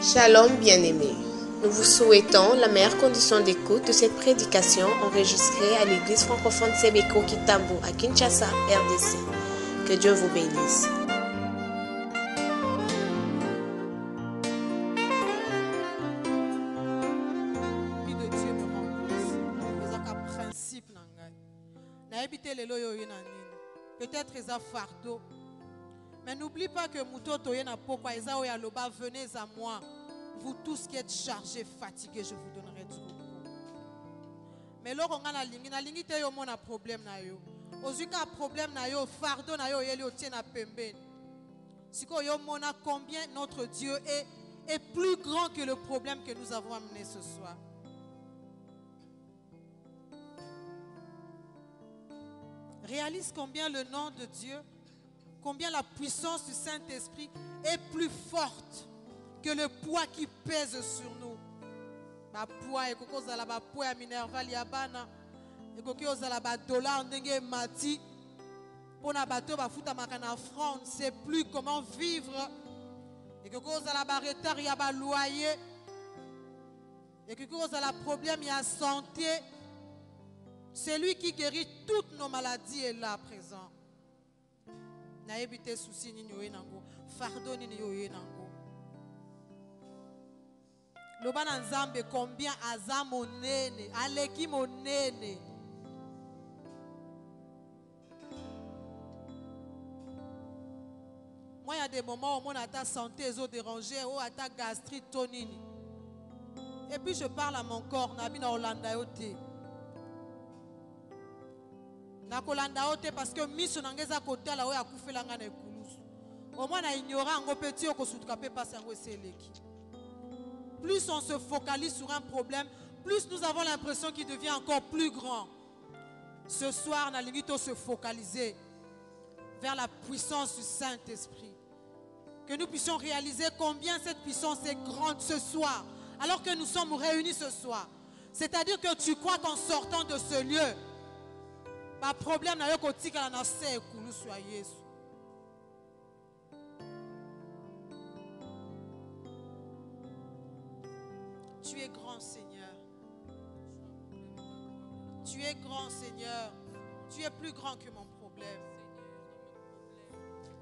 Shalom bien-aimés, nous vous souhaitons la meilleure condition d'écoute de cette prédication enregistrée à l'église francophone Sebeko Kitambo à Kinshasa, RDC. Que Dieu vous bénisse. Peut-être ils ont fardeau. Mais n'oublie pas que Moutoto yena pokwa eza oya loba, venez à moi. Vous tous qui êtes chargés, fatigués, je vous donnerai du repos. Mais lorsqu'on a la ligne te yo mona problème na yo. Ozuka problème na yo, fardeau na yo yeli otien na pembeni. Siko yo mona combien notre Dieu est plus grand que le problème que nous avons amené ce soir. Réalise combien le nom de Dieu, combien la puissance du Saint-Esprit est plus forte que le poids qui pèse sur nous. Ma poids, ekoko zala ba poids minerval yabana, ekoko zala ba dollar ndenge mati, pona bato ba futa makana offrande, c'est plus comment vivre. Ekoko zala ba retard ya ba loyer, ekoko zala problème ya santé. Celui qui guérit toutes nos maladies est là présent. Na ebite souci ni nyoye nango, fardeau ni nyoye nango. Loba na nzambe combien aza monene, aleki monene. Moi il y a des moments où mon ta santé est dérangée, ou ta gastrite tonini. Et puis je parle à mon corps, nabi na Olanda yote. Nakolanda ote parce que miso nangeza kotala oya kufelanga na ekulusu. Au moins na ignorant ngo petit okosutuka pe passe ngo seleki. Plus on se focalise sur un problème, plus nous avons l'impression qu'il devient encore plus grand. Ce soir, na limite se focaliser vers la puissance du Saint-Esprit. Que nous puissions réaliser combien cette puissance est grande ce soir, alors que nous sommes réunis ce soir. C'est-à-dire que tu crois qu'en sortant de ce lieu, pas problème na yo kotika na se ekulu sur Yesu. Tu es grand, Seigneur. Tu es grand, Seigneur. Tu es plus grand que mon problème.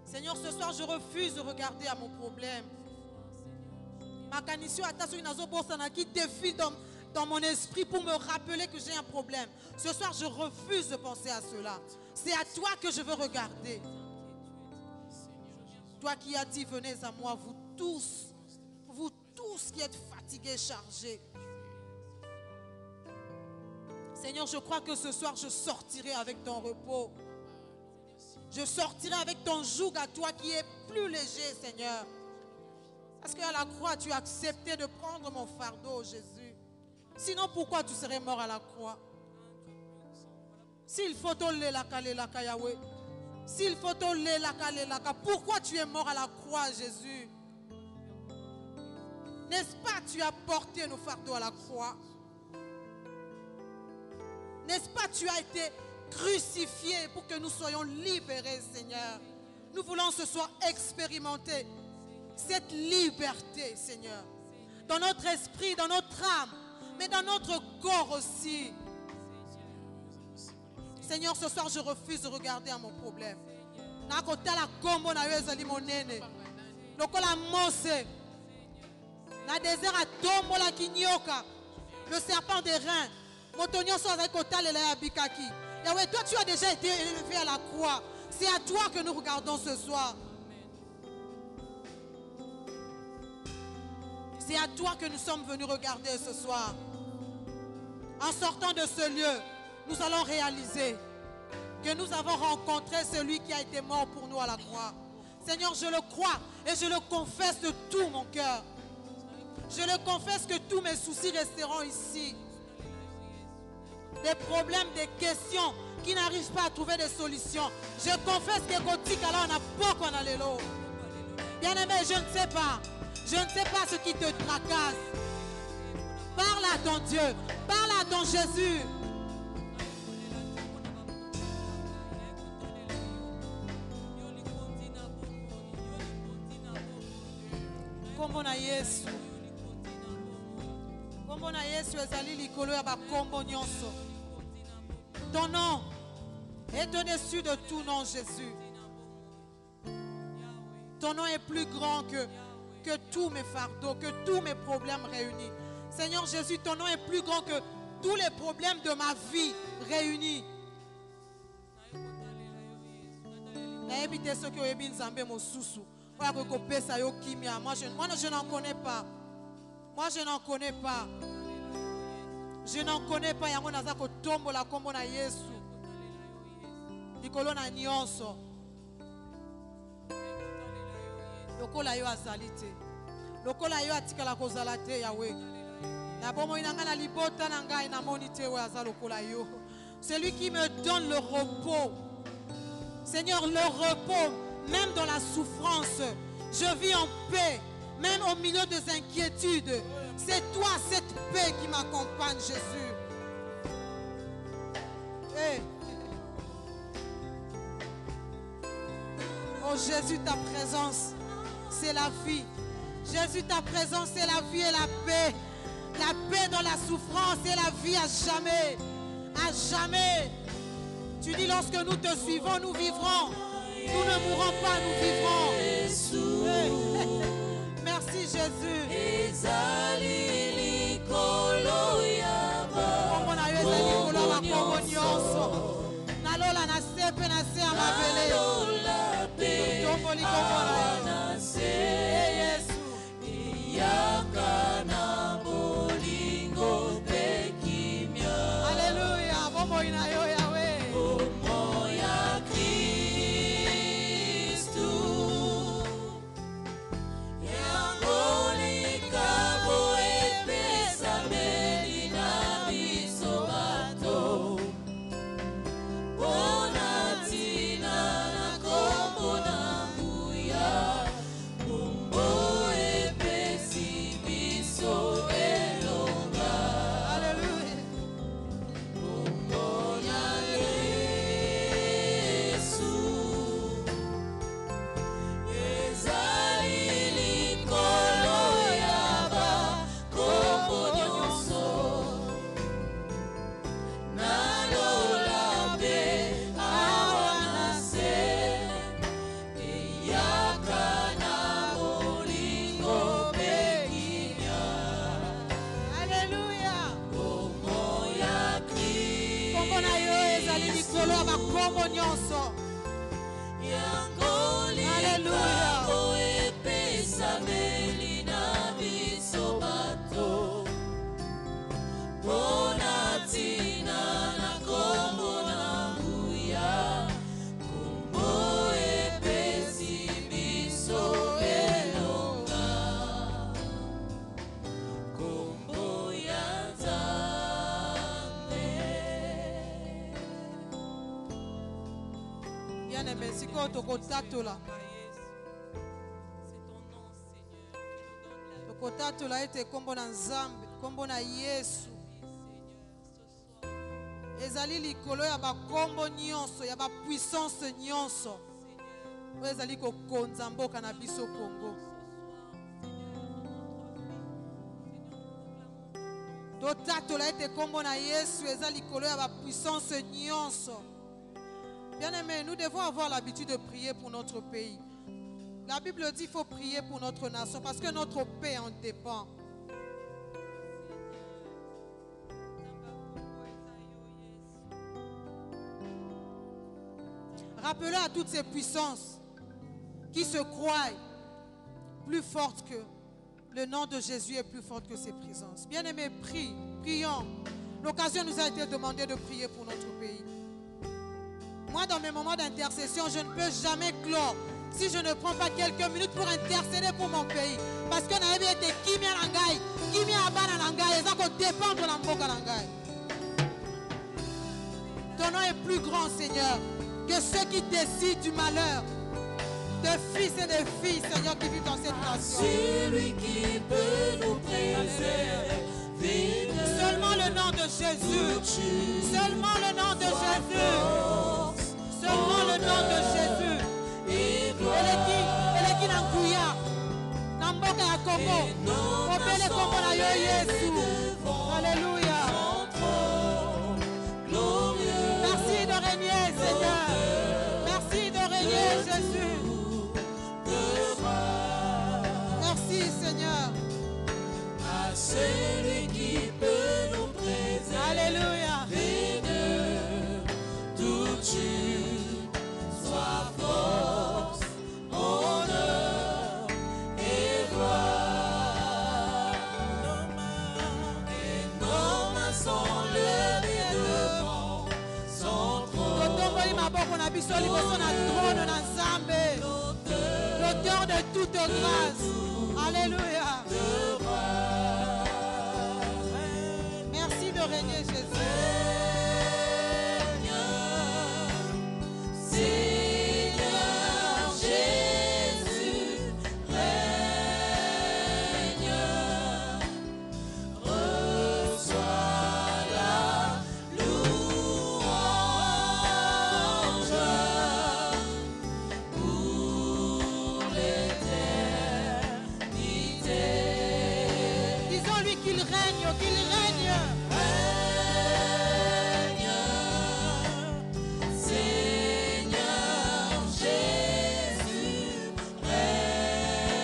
Seigneur, ce soir, je refuse de regarder à mon problème. Ma canisio attention inazo bosana qui défile dans mon esprit pour me rappeler que j'ai un problème. Ce soir, je refuse de penser à cela. C'est à toi que je veux regarder. Toi qui as dit, venez à moi, vous tous qui êtes fatigués, chargés. Seigneur, je crois que ce soir, je sortirai avec ton repos. Je sortirai avec ton joug à toi qui est plus léger, Seigneur. Parce qu'à la croix, tu as accepté de prendre mon fardeau, Jésus. Sinon, pourquoi tu serais mort à la croix? S'il faut toller la kalelaka Yahweh, s'il faut toller la kalelaka, pourquoi tu es mort à la croix, Jésus? N'est-ce pas, tu as porté nos fardeaux à la croix? N'est-ce pas, tu as été crucifié pour que nous soyons libérés, Seigneur? Nous voulons ce soir expérimenter cette liberté, Seigneur, dans notre esprit, dans notre âme, mais dans notre corps aussi. Seigneur, ce soir, je refuse de regarder à mon problème. Le serpent des reins. Yahweh, toi, tu as déjà été élevé à la croix. C'est à toi que nous regardons ce soir. C'est à toi que nous sommes venus regarder ce soir. En sortant de ce lieu, nous allons réaliser que nous avons rencontré celui qui a été mort pour nous à la croix. Seigneur, je le crois et je le confesse de tout mon cœur. Je le confesse que tous mes soucis resteront ici. Des problèmes, des questions qui n'arrivent pas à trouver des solutions. Je confesse que Kotikala, on a beaucoup en allélo. Bien-aimé, je ne sais pas. Je ne sais pas ce qui te tracasse. Parle à ton Dieu. Parle à ton Jésus. Comme on a Yesu. Yesu ezali likolo ya bakombo nyonso. Ton nom est au-dessus de tout nom, Jésus. Ton nom est plus grand que tous mes fardeaux, que tous mes problèmes réunis. Seigneur Jésus, ton nom est plus grand que tous les problèmes de ma vie réunis. Moi, je n'en connais pas. Moi, je n'en connais pas. Je n'en connais pas. Yango nazako tombo la kombo na Yesu. Likolo na nyonso. Lokola yo azali te. Lokola yo atikala kozala te Yahweh. Na bomo inanga na libota na ngai na moni te we azali lokola yo. Celui qui me donne le repos. Seigneur, le repos, même dans la souffrance, je vis en paix, même au milieu des inquiétudes. C'est toi, cette paix qui m'accompagne, Jésus. Hey. Oh Jésus, ta présence, c'est la vie. Jésus, ta présence, c'est la vie et la paix. La paix dans la souffrance et la vie à jamais. À jamais. Tu dis, lorsque nous te suivons, nous vivrons. Nous ne mourrons pas, nous vivrons. Hey. Merci Jésus. Alléluia. Tokotatola ete kombo na Nzambe, kombo na Yesu. Ezali likolo ya bakombo nyonso, ya ba puissance nyonso. Ezali kokonza mboka na biso Congo. Totatola ete kombo na Yesu, ezali likolo ya ba puissance nyonso. Bien-aimés, nous devons avoir l'habitude de prier pour notre pays. La Bible dit qu'il faut prier pour notre nation parce que notre paix en dépend. Rappelez à toutes ces puissances qui se croient plus fortes que le nom de Jésus est plus fort que ces puissances. Bien-aimés, prions. L'occasion nous a été demandée de prier pour notre pays. Moi, dans mes moments d'intercession, je ne peux jamais clore si je ne prends pas quelques minutes pour intercéder pour mon pays. Parce que na yebi ete kimia nangai, kimia abana nangai, eza ko dépendre de la mboka nangai. Ton nom est plus grand, Seigneur, que ceux qui décident du malheur de fils et de filles, Seigneur, qui vivent dans cette nation. Celui qui peut nous préserver. Seulement le nom de Jésus. Seulement le nom de Jésus. Seulement le nom de Jésus. Eleki na Nkuya, na mboka ya Congo. Opele kombo na yo Yesu. Alléluia. Merci de régner, Seigneur. Merci de régner, Jésus. Merci, Seigneur. À celui qui peut nous préserver. Alléluia. De toute chute, soit force, honneur et gloire. Et nos mains sont levées devant son trône. L'auteur de toute grâce. Alléluia. Merci de régner, Jésus. Seigneur Jésus, règne, reçois la louange pour l'éternité. Disons-lui qu'il règne, qu'il règne. Seigneur Jésus, règne.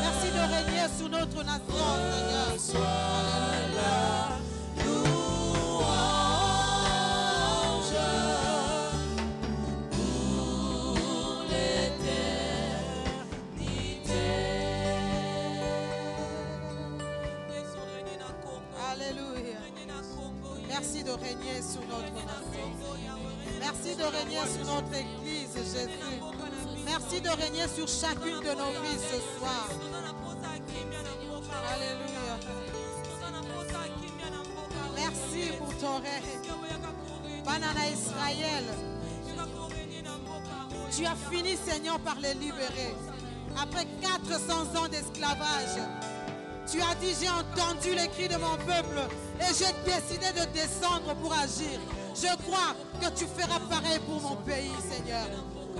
Merci de régner sous notre nation, Seigneur. Sois la louange pour l'éternité. Alléluia. Merci de régner sous notre nation. Merci de régner sur notre église, Jésus. Merci de régner sur chacune de nos vies ce soir. Alléluia. Merci pour ton règne. Banana Israël, tu as fini, Seigneur, par les libérer. Après 400 ans d'esclavage, tu as dit, j'ai entendu les cris de mon peuple et j'ai décidé de descendre pour agir. Je crois que tu feras pareil pour mon pays, Seigneur.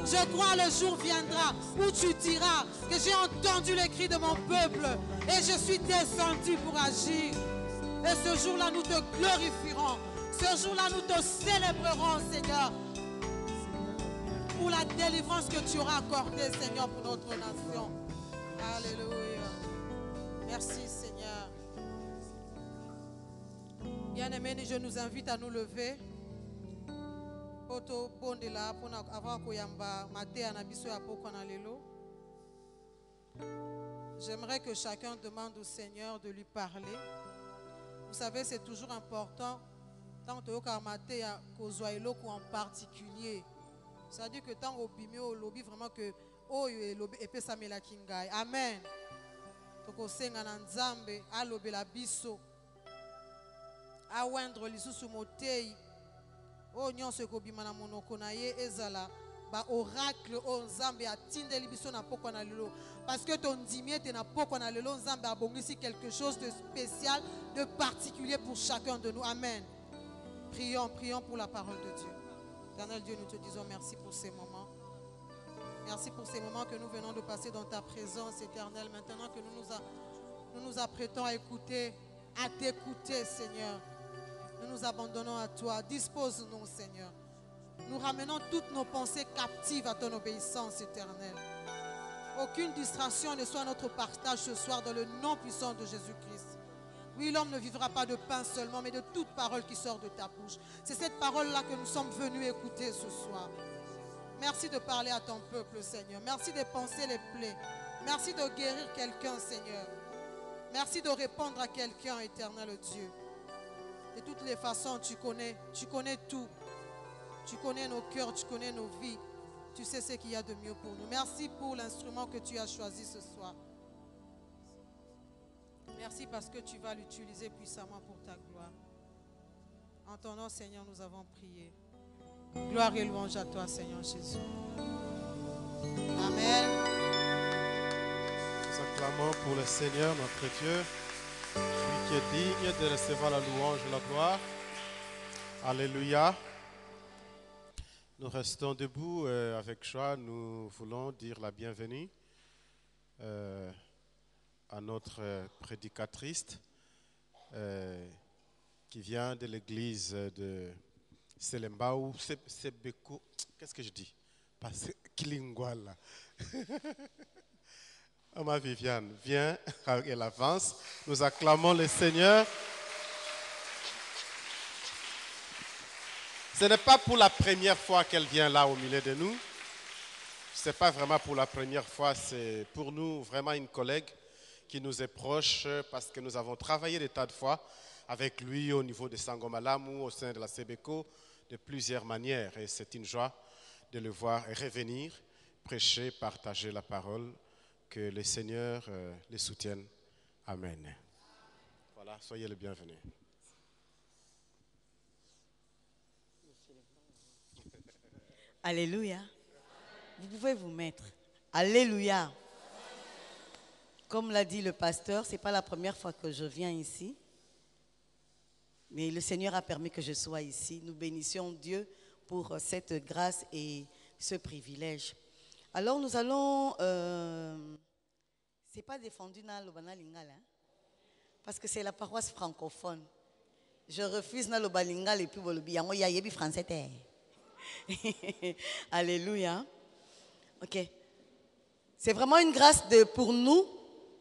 Je crois le jour viendra où tu diras que j'ai entendu les cris de mon peuple et je suis descendu pour agir. Et ce jour-là, nous te glorifierons. Ce jour-là, nous te célébrerons, Seigneur, pour la délivrance que tu auras accordée, Seigneur, pour notre nation. Alléluia. Merci, Seigneur. Bien-aimés, je nous invite à nous lever. J'aimerais que chacun demande au Seigneur de lui parler. Vous savez, c'est toujours important, tant que en particulier. C'est-à-dire que tant au bimé au lobby, vraiment que oh et samela kingai. Amen. Toko senga na nzambe alobe la biso. Awendre lisusu motei. Oh nyonso kobima na monoko na ye ezala ba oracle o nzambe atindeli biso na poko na lelo. Parce que ton dimier te na poko na lelo nzambe abongisi quelque chose de spécial, de particulier pour chacun de nous. Amen. Prions, prions pour la parole de Dieu. Éternel Dieu, nous te disons merci pour ces moments. Merci pour ces moments que nous venons de passer dans ta présence, éternelle. Maintenant que nous nous apprêtons à écouter, à t'écouter, Seigneur. Nous nous abandonnons à toi. Dispose-nous, Seigneur. Nous ramenons toutes nos pensées captives à ton obéissance éternelle. Aucune distraction ne soit notre partage ce soir dans le nom puissant de Jésus-Christ. Oui, l'homme ne vivra pas de pain seulement, mais de toute parole qui sort de ta bouche. C'est cette parole-là que nous sommes venus écouter ce soir. Merci de parler à ton peuple, Seigneur. Merci de panser les plaies. Merci de guérir quelqu'un, Seigneur. Merci de répondre à quelqu'un, éternel Dieu. De toutes les façons, tu connais tout. Tu connais nos cœurs, tu connais nos vies. Tu sais ce qu'il y a de mieux pour nous. Merci pour l'instrument que tu as choisi ce soir. Merci parce que tu vas l'utiliser puissamment pour ta gloire. En ton nom, Seigneur, nous avons prié. Gloire et louange à toi, Seigneur Jésus. Amen. Nous acclamons pour le Seigneur, notre Dieu, lui qui est digne de recevoir la louange et la gloire. Alléluia. Nous restons debout avec joie. Nous voulons dire la bienvenue à notre prédicatrice qui vient de l'église de Selembao, Sebeko. Qu'est-ce que je dis? Pas Kilingwala. Ma Viviane, viens, elle avance. Nous acclamons le Seigneur. Ce n'est pas pour la première fois qu'elle vient là au milieu de nous. Ce n'est pas vraiment pour la première fois, c'est pour nous vraiment une collègue qui nous est proche parce que nous avons travaillé des tas de fois avec lui au niveau de Sangomalamu, au sein de la Sebeko, de plusieurs manières. Et c'est une joie de le voir revenir, prêcher, partager la parole. Que le Seigneur les soutienne. Amen. Voilà, soyez les bienvenus. Alléluia. Vous pouvez vous mettre. Alléluia. Comme l'a dit le pasteur, ce n'est pas la première fois que je viens ici. Mais le Seigneur a permis que je sois ici. Nous bénissions Dieu pour cette grâce et ce privilège. Alors nous allons... c'est pas défendu dans le Lingala, hein? Parce que c'est la paroisse francophone. Je refuse dans le Lingala et puis le Biango Yayebi français. Alléluia. Ok. C'est vraiment une grâce pour nous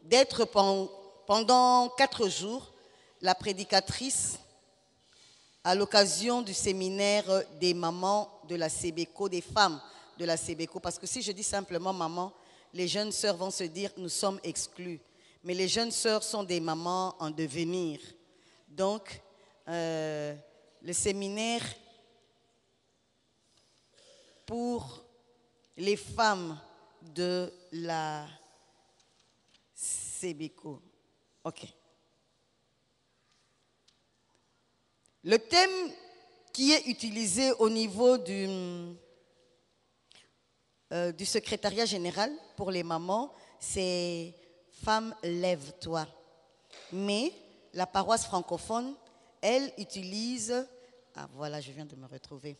d'être pendant 4 jours la prédicatrice à l'occasion du séminaire des mamans de la Sebeko, des femmes de la Sebeko. Parce que si je dis simplement maman, les jeunes sœurs vont se dire nous sommes exclus. Mais les jeunes sœurs sont des mamans en devenir. Donc, le séminaire pour les femmes de la Sebeko. Ok. Le thème qui est utilisé au niveau du secrétariat général pour les mamans, c'est « Femme, lève-toi ». Mais la paroisse francophone, elle utilise... Ah voilà, je viens de me retrouver.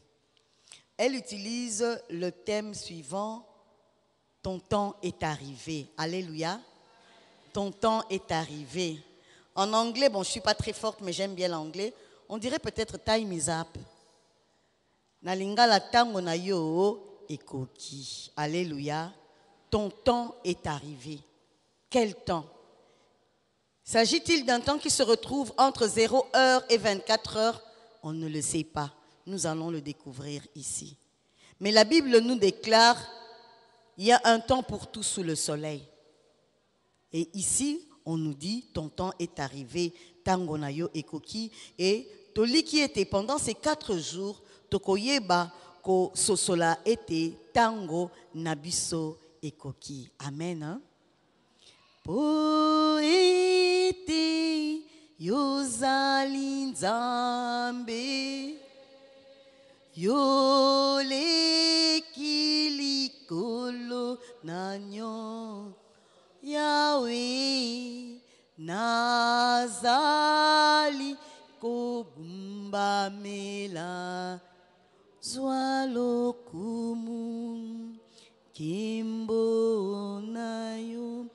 Elle utilise le thème suivant, « Ton temps est arrivé ». Alléluia. Ton temps est arrivé. En anglais, bon, je ne suis pas très forte, mais j'aime bien l'anglais. On dirait peut-être « Time is up ». Nalingala tango na yo ekoki. Alléluia. Ton temps est arrivé. Quel temps? S'agit-il d'un temps qui se retrouve entre 0 heure et 24 heures? On ne le sait pas. Nous allons le découvrir ici. Mais la Bible nous déclare, il y a un temps pour tout sous le soleil. Et ici, on nous dit, ton temps est arrivé, tango na yo ekoki. Et toli qui était pendant ces 4 jours, tokoyeba ko sosola ete tango nabiso ekoki. Amen. Hein? Po ete yozali nzambe yoleki likolo nanyo Yahweh nazali kogumbamela zwa lokumu kimbo na yo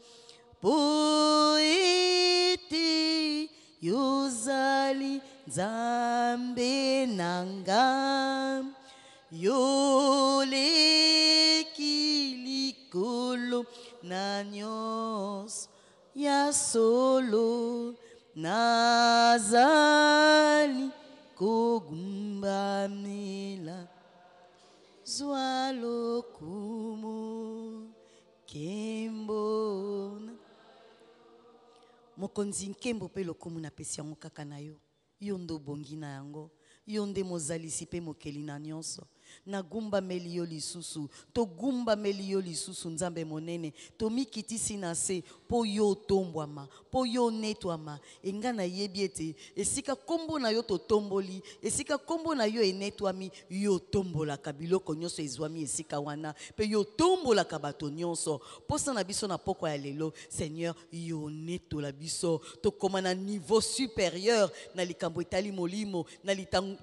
po ete yozali nzambe nanga yoleki likolo na nyonso ya solo nazali kogumbamela zwa lokumu kembo mokonzi nkembo mpe lokumu napesi yango kaka na yo yo nde obongi na yango yo nde mozalisi mpe mokeli na nyonso nagumbameli yo lisusu togumbameli yo lisusu nzambe monene tomikitisi na se mpo yo otombwama mpo yo onetwama enga nayebi ete esika kombo na yo totomboli esika kombo na yo enetwami yo otombolaka biloko nyonso ezwami esika wana mpe yo otombolaka bato nyonso mposa na biso na pokwa ya lelo Seigneur yo onetola biso tokoma na niveau supérieur na likambo etali molimo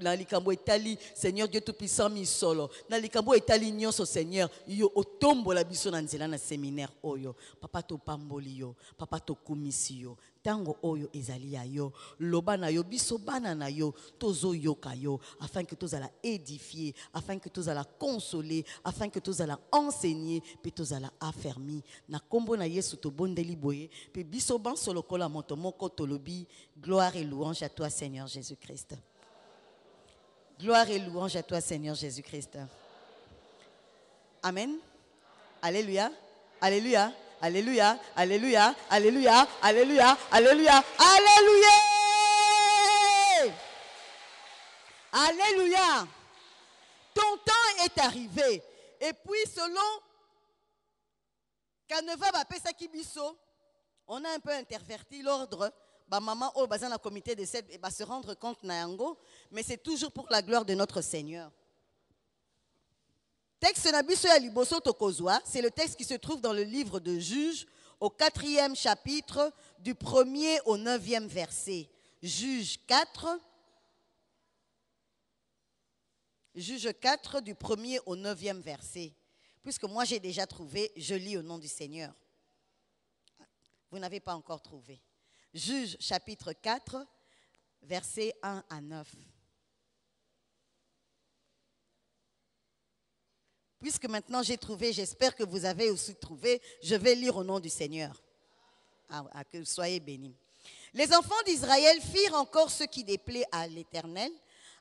na likambo etali Seigneur Dieu tout puissant solo na likambo etali nyonso Seigneur yo otombola biso na nzela na séminaire oyo papa to pamboli yo papa to kumisi yo tango oyo ezali ya yo loba na yo biso bana na yo tozo yoka yo afin que tozala édifier afin que tozala consoler afin que tozala enseigner pe tozala affermi na kombo na Yesu to bondeli boye pe biso ban solo kola moto moko tolobi gloire et louange à toi Seigneur Jésus-Christ. Gloire et louange à toi, Seigneur Jésus-Christ. Amen. Alléluia. Alléluia. Alléluia. Alléluia. Alléluia. Alléluia. Alléluia. Alléluia. Alléluia. Ton temps est arrivé. Et puis, selon Caneva Bapesa Kibiso, on a un peu interverti l'ordre. Maman au bazan la comité de 7 va se rendre compte nayango, mais c'est toujours pour la gloire de notre Seigneur. Texte nabiso ya liboso tokozwa, c'est le texte qui se trouve dans le livre de Juges au 4e chapitre du 1er au 9e verset. Juges 4 du 1er au 9e verset. Puisque moi j'ai déjà trouvé, je lis au nom du Seigneur. Vous n'avez pas encore trouvé. Juges chapitre 4, versets 1 à 9. Puisque maintenant j'ai trouvé, j'espère que vous avez aussi trouvé, je vais lire au nom du Seigneur. Que soyez bénis. Les enfants d'Israël firent encore ce qui déplaît à l'Éternel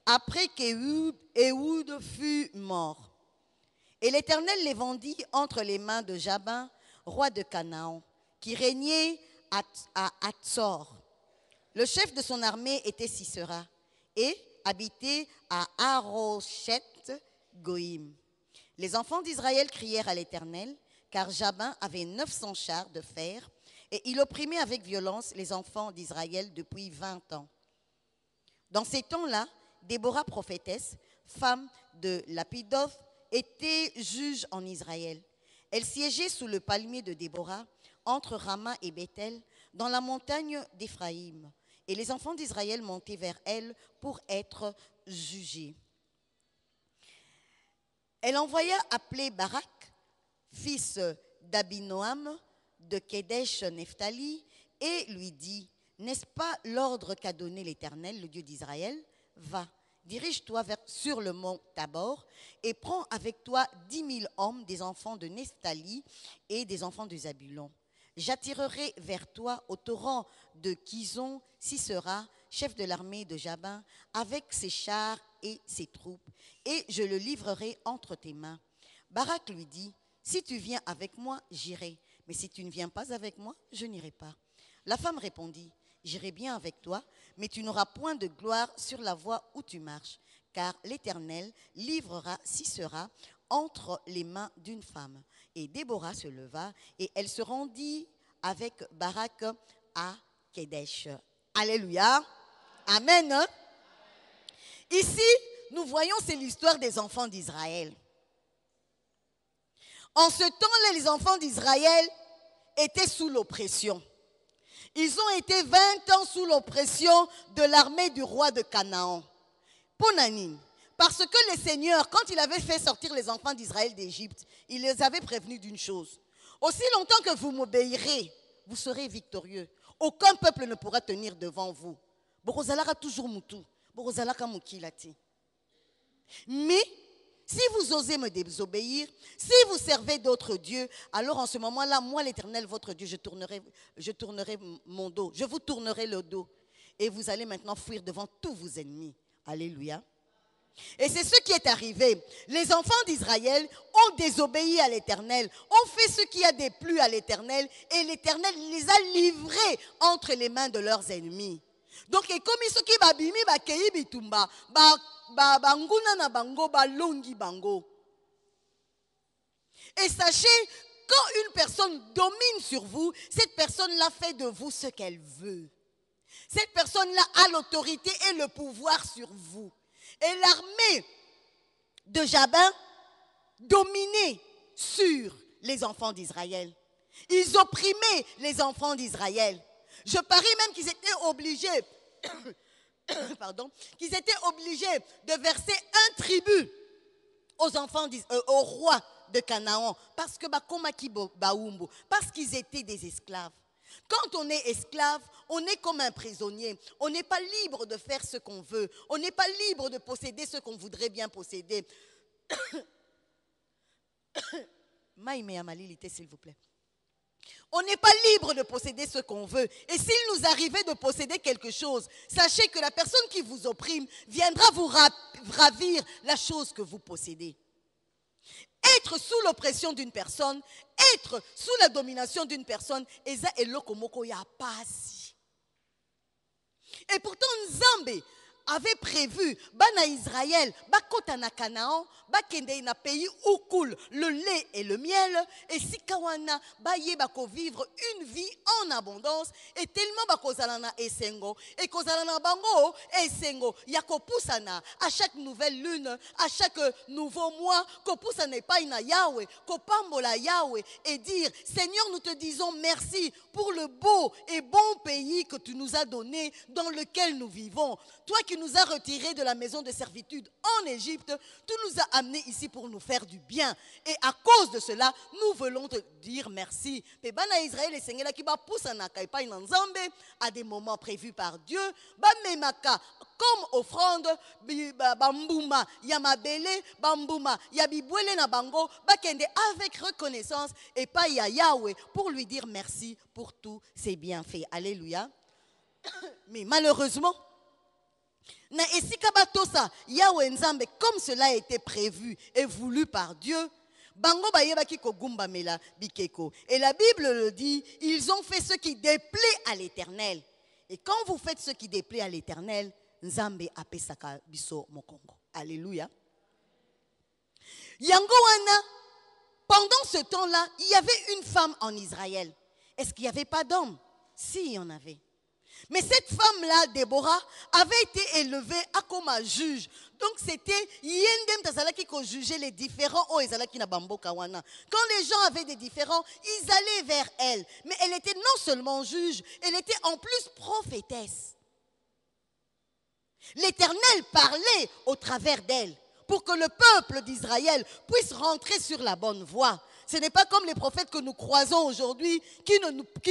après qu'Éhoud fut mort. Et l'Éternel les vendit entre les mains de Jabin, roi de Canaan, qui régnait à Hatzor. Le chef de son armée était Sisera et habitait à Haroshet-Goïm. Les enfants d'Israël crièrent à l'Éternel, car Jabin avait 900 chars de fer et il opprimait avec violence les enfants d'Israël depuis 20 ans. Dans ces temps-là, Déborah prophétesse, femme de Lapidoth, était juge en Israël. Elle siégeait sous le palmier de Déborah, entre Rama et Bethel, dans la montagne d'Éphraïm. Et les enfants d'Israël montaient vers elle pour être jugés. Elle envoya appeler Barak, fils d'Abinoam, de Kedesh Nephtali, et lui dit, n'est-ce pas l'ordre qu'a donné l'Éternel, le Dieu d'Israël? Va, dirige-toi sur le mont Tabor et prends avec toi 10 000 hommes des enfants de Nephtali et des enfants de Zabulon. J'attirerai vers toi au torrent de Kizon Sisera, chef de l'armée de Jabin, avec ses chars et ses troupes, et je le livrerai entre tes mains. Barak lui dit, si tu viens avec moi, j'irai, mais si tu ne viens pas avec moi, je n'irai pas. La femme répondit, j'irai bien avec toi, mais tu n'auras point de gloire sur la voie où tu marches, car l'Éternel livrera Sisera entre les mains d'une femme. Et Déborah se leva et elle se rendit avec Barak à Kedesh. Alléluia. Amen. Ici, nous voyons, c'est l'histoire des enfants d'Israël. En ce temps-là, les enfants d'Israël étaient sous l'oppression. Ils ont été 20 ans sous l'oppression de l'armée du roi de Canaan. Ponani. Parce que le Seigneur, quand il avait fait sortir les enfants d'Israël d'Égypte, il les avait prévenus d'une chose. Aussi longtemps que vous m'obéirez, vous serez victorieux. Aucun peuple ne pourra tenir devant vous. toujours mutu. Mais si vous osez me désobéir, si vous servez d'autres dieux, alors en ce moment-là, moi l'Éternel, votre Dieu, je tournerai mon dos. Je vous tournerai le dos. Et vous allez maintenant fuir devant tous vos ennemis. Alléluia. Et c'est ce qui est arrivé. Les enfants d'Israël ont désobéi à l'Éternel, ont fait ce qui a déplu à l'Éternel, et l'Éternel les a livrés entre les mains de leurs ennemis. Donc, et comme ceux qui babimi bakei bitumba, banguna na bango balongi bango. Et sachez, quand une personne domine sur vous, cette personne-là fait de vous ce qu'elle veut. Cette personne-là a l'autorité et le pouvoir sur vous. Et l'armée de Jabin dominait sur les enfants d'Israël. Ils opprimaient les enfants d'Israël. Je parie même qu'ils étaient obligés, qu'ils étaient obligés de verser un tribut aux enfants, aux rois de Canaan, parce que parce qu'ils étaient des esclaves. Quand on est esclave, on est comme un prisonnier. On n'est pas libre de faire ce qu'on veut. On n'est pas libre de posséder ce qu'on voudrait bien posséder. Maïmé Amalilité, s'il vous plaît. On n'est pas libre de posséder ce qu'on veut. Et s'il nous arrivait de posséder quelque chose, sachez que la personne qui vous opprime viendra vous ravir la chose que vous possédez. Être sous l'oppression d'une personne, être sous la domination d'une personne, eza elokomoko ya pasi. Et pourtant, Nzambe avait prévu, bana Israël, bakota na Canaan, bakende na pays où coule le lait et le miel, et si kawana baye bako vivre une vie en abondance, et tellement bako zalana esengo, et ko zalana bango esengo, yako pusana à chaque nouvelle lune, à chaque nouveau mois, ko pusana pa ina Yahweh, ko pambola Yahweh, et dire, Seigneur, nous te disons merci pour le beau et bon pays que tu nous as donné, dans lequel nous vivons. Toi qui nous as retirés de la maison de servitude en Égypte, tu nous as amenés ici pour nous faire du bien. Et à cause de cela, nous voulons te dire merci. À des moments prévus par Dieu, comme offrande, bambuma, yamabele, bambuma, yabibwele na bango, bakende avec reconnaissance et pas ya Yahweh pour lui dire merci pour tous ses bienfaits. Alléluia. Mais malheureusement, na esika batosa Yahweh Nzambe, comme cela a été prévu et voulu par Dieu, bango bayebaki kogumbamela bikeko. Et la Bible le dit, ils ont fait ce qui déplaît à l'Éternel. Et quand vous faites ce qui déplaît à l'Éternel, Nzambe apesaka biso mokongo. Alléluia. Yango wana, pendant ce temps-là, il y avait une femme en Israël. Est-ce qu'il n'y avait pas d'homme? Si, il y en avait. Mais cette femme-là, Déborah, avait été élevée à comme un juge. Donc c'était Yendem Tazalaki qui jugeait les différents. Quand les gens avaient des différends, ils allaient vers elle. Mais elle était non seulement juge, elle était en plus prophétesse. L'Éternel parlait au travers d'elle pour que le peuple d'Israël puisse rentrer sur la bonne voie. Ce n'est pas comme les prophètes que nous croisons aujourd'hui qui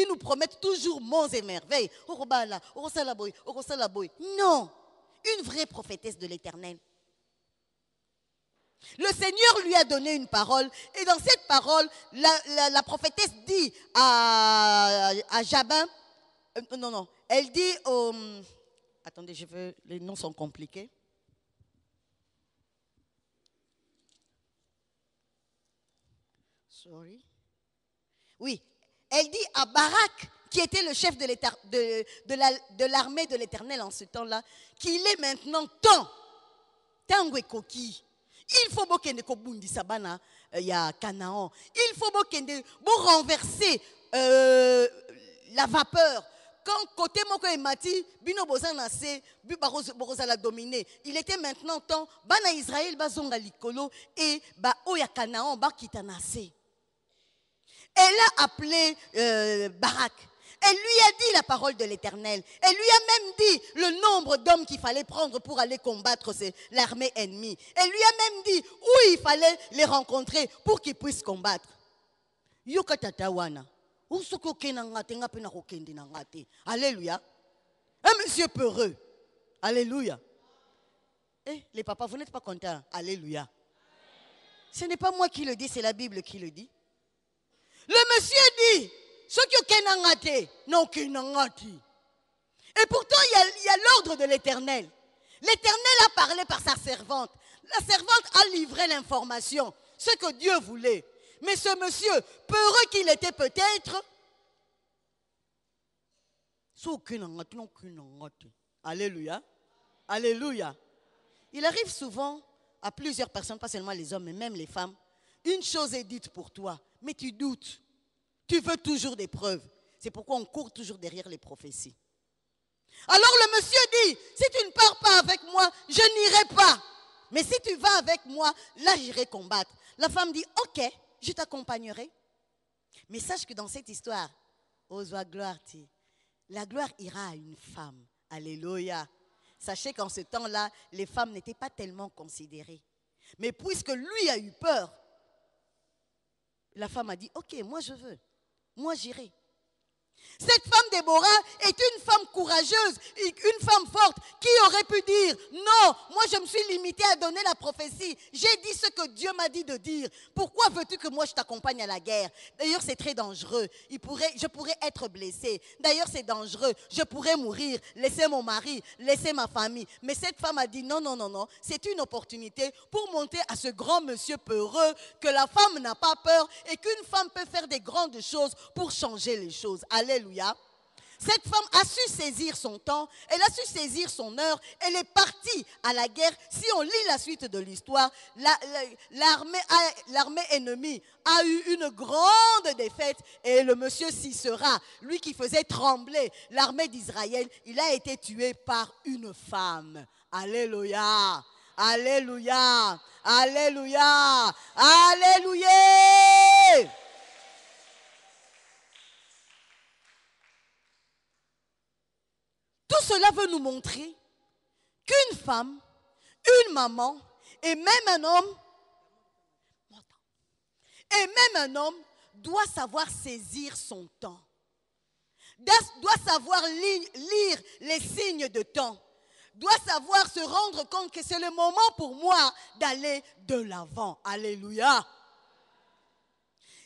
nous promettent toujours monts et merveilles. Non, une vraie prophétesse de l'Éternel. Le Seigneur lui a donné une parole et dans cette parole, la prophétesse dit à Jabin, elle dit attendez, les noms sont compliqués. Sorry. Oui, elle dit à Barak, qui était le chef de l'armée de l'Éternel en ce temps-là, qu'il est maintenant temps, tango koki. Il faut bokende kobundi sabana ya Canaan. Il faut bokende renverser la vapeur. Quand côté moko et mati, bino bozana se, boza la dominer. Il était maintenant temps, bana Israël bazonga likolo et ba oya Canaan ba kitanase. Elle a appelé Barak. Elle lui a dit la parole de l'Éternel. Elle lui a même dit le nombre d'hommes qu'il fallait prendre pour aller combattre l'armée ennemie. Elle lui a même dit où il fallait les rencontrer pour qu'ils puissent combattre. Alléluia. Un monsieur peureux. Alléluia. Eh, les papas, vous n'êtes pas contents. Alléluia. Ce n'est pas moi qui le dis, c'est la Bible qui le dit. Le monsieur dit, ce qui non. Et pourtant, il y a l'ordre de l'Éternel. L'Éternel a parlé par sa servante. La servante a livré l'information, ce que Dieu voulait. Mais ce monsieur, peureux qu'il était peut-être, alléluia, alléluia. Il arrive souvent à plusieurs personnes, pas seulement les hommes, mais même les femmes, une chose est dite pour toi, mais tu doutes. Tu veux toujours des preuves. C'est pourquoi on court toujours derrière les prophéties. Alors le monsieur dit, si tu ne pars pas avec moi, je n'irai pas. Mais si tu vas avec moi, là j'irai combattre. La femme dit, ok, je t'accompagnerai. Mais sache que dans cette histoire, la gloire ira à une femme. Alléluia. Sachez qu'en ce temps-là, les femmes n'étaient pas tellement considérées. Mais puisque lui a eu peur, la femme a dit, ok, moi je veux, moi j'irai. Cette femme Déborah est une femme courageuse, une femme forte qui aurait pu dire non, moi je me suis limitée à donner la prophétie. J'ai dit ce que Dieu m'a dit de dire. Pourquoi veux-tu que moi je t'accompagne à la guerre? D'ailleurs c'est très dangereux. Je pourrais être blessée. D'ailleurs c'est dangereux. Je pourrais mourir, laisser mon mari, laisser ma famille. Mais cette femme a dit non, non, non, non. C'est une opportunité pour monter à ce grand monsieur peureux que la femme n'a pas peur et qu'une femme peut faire des grandes choses pour changer les choses. Alléluia. Cette femme a su saisir son temps, elle a su saisir son heure, elle est partie à la guerre. Si on lit la suite de l'histoire, l'armée ennemie a eu une grande défaite et le monsieur Sisera, lui qui faisait trembler l'armée d'Israël, il a été tué par une femme. Alléluia, alléluia, alléluia, alléluia. Tout cela veut nous montrer qu'une femme, une maman et même un homme doit savoir saisir son temps, doit savoir lire les signes de temps, doit savoir se rendre compte que c'est le moment pour moi d'aller de l'avant. Alléluia.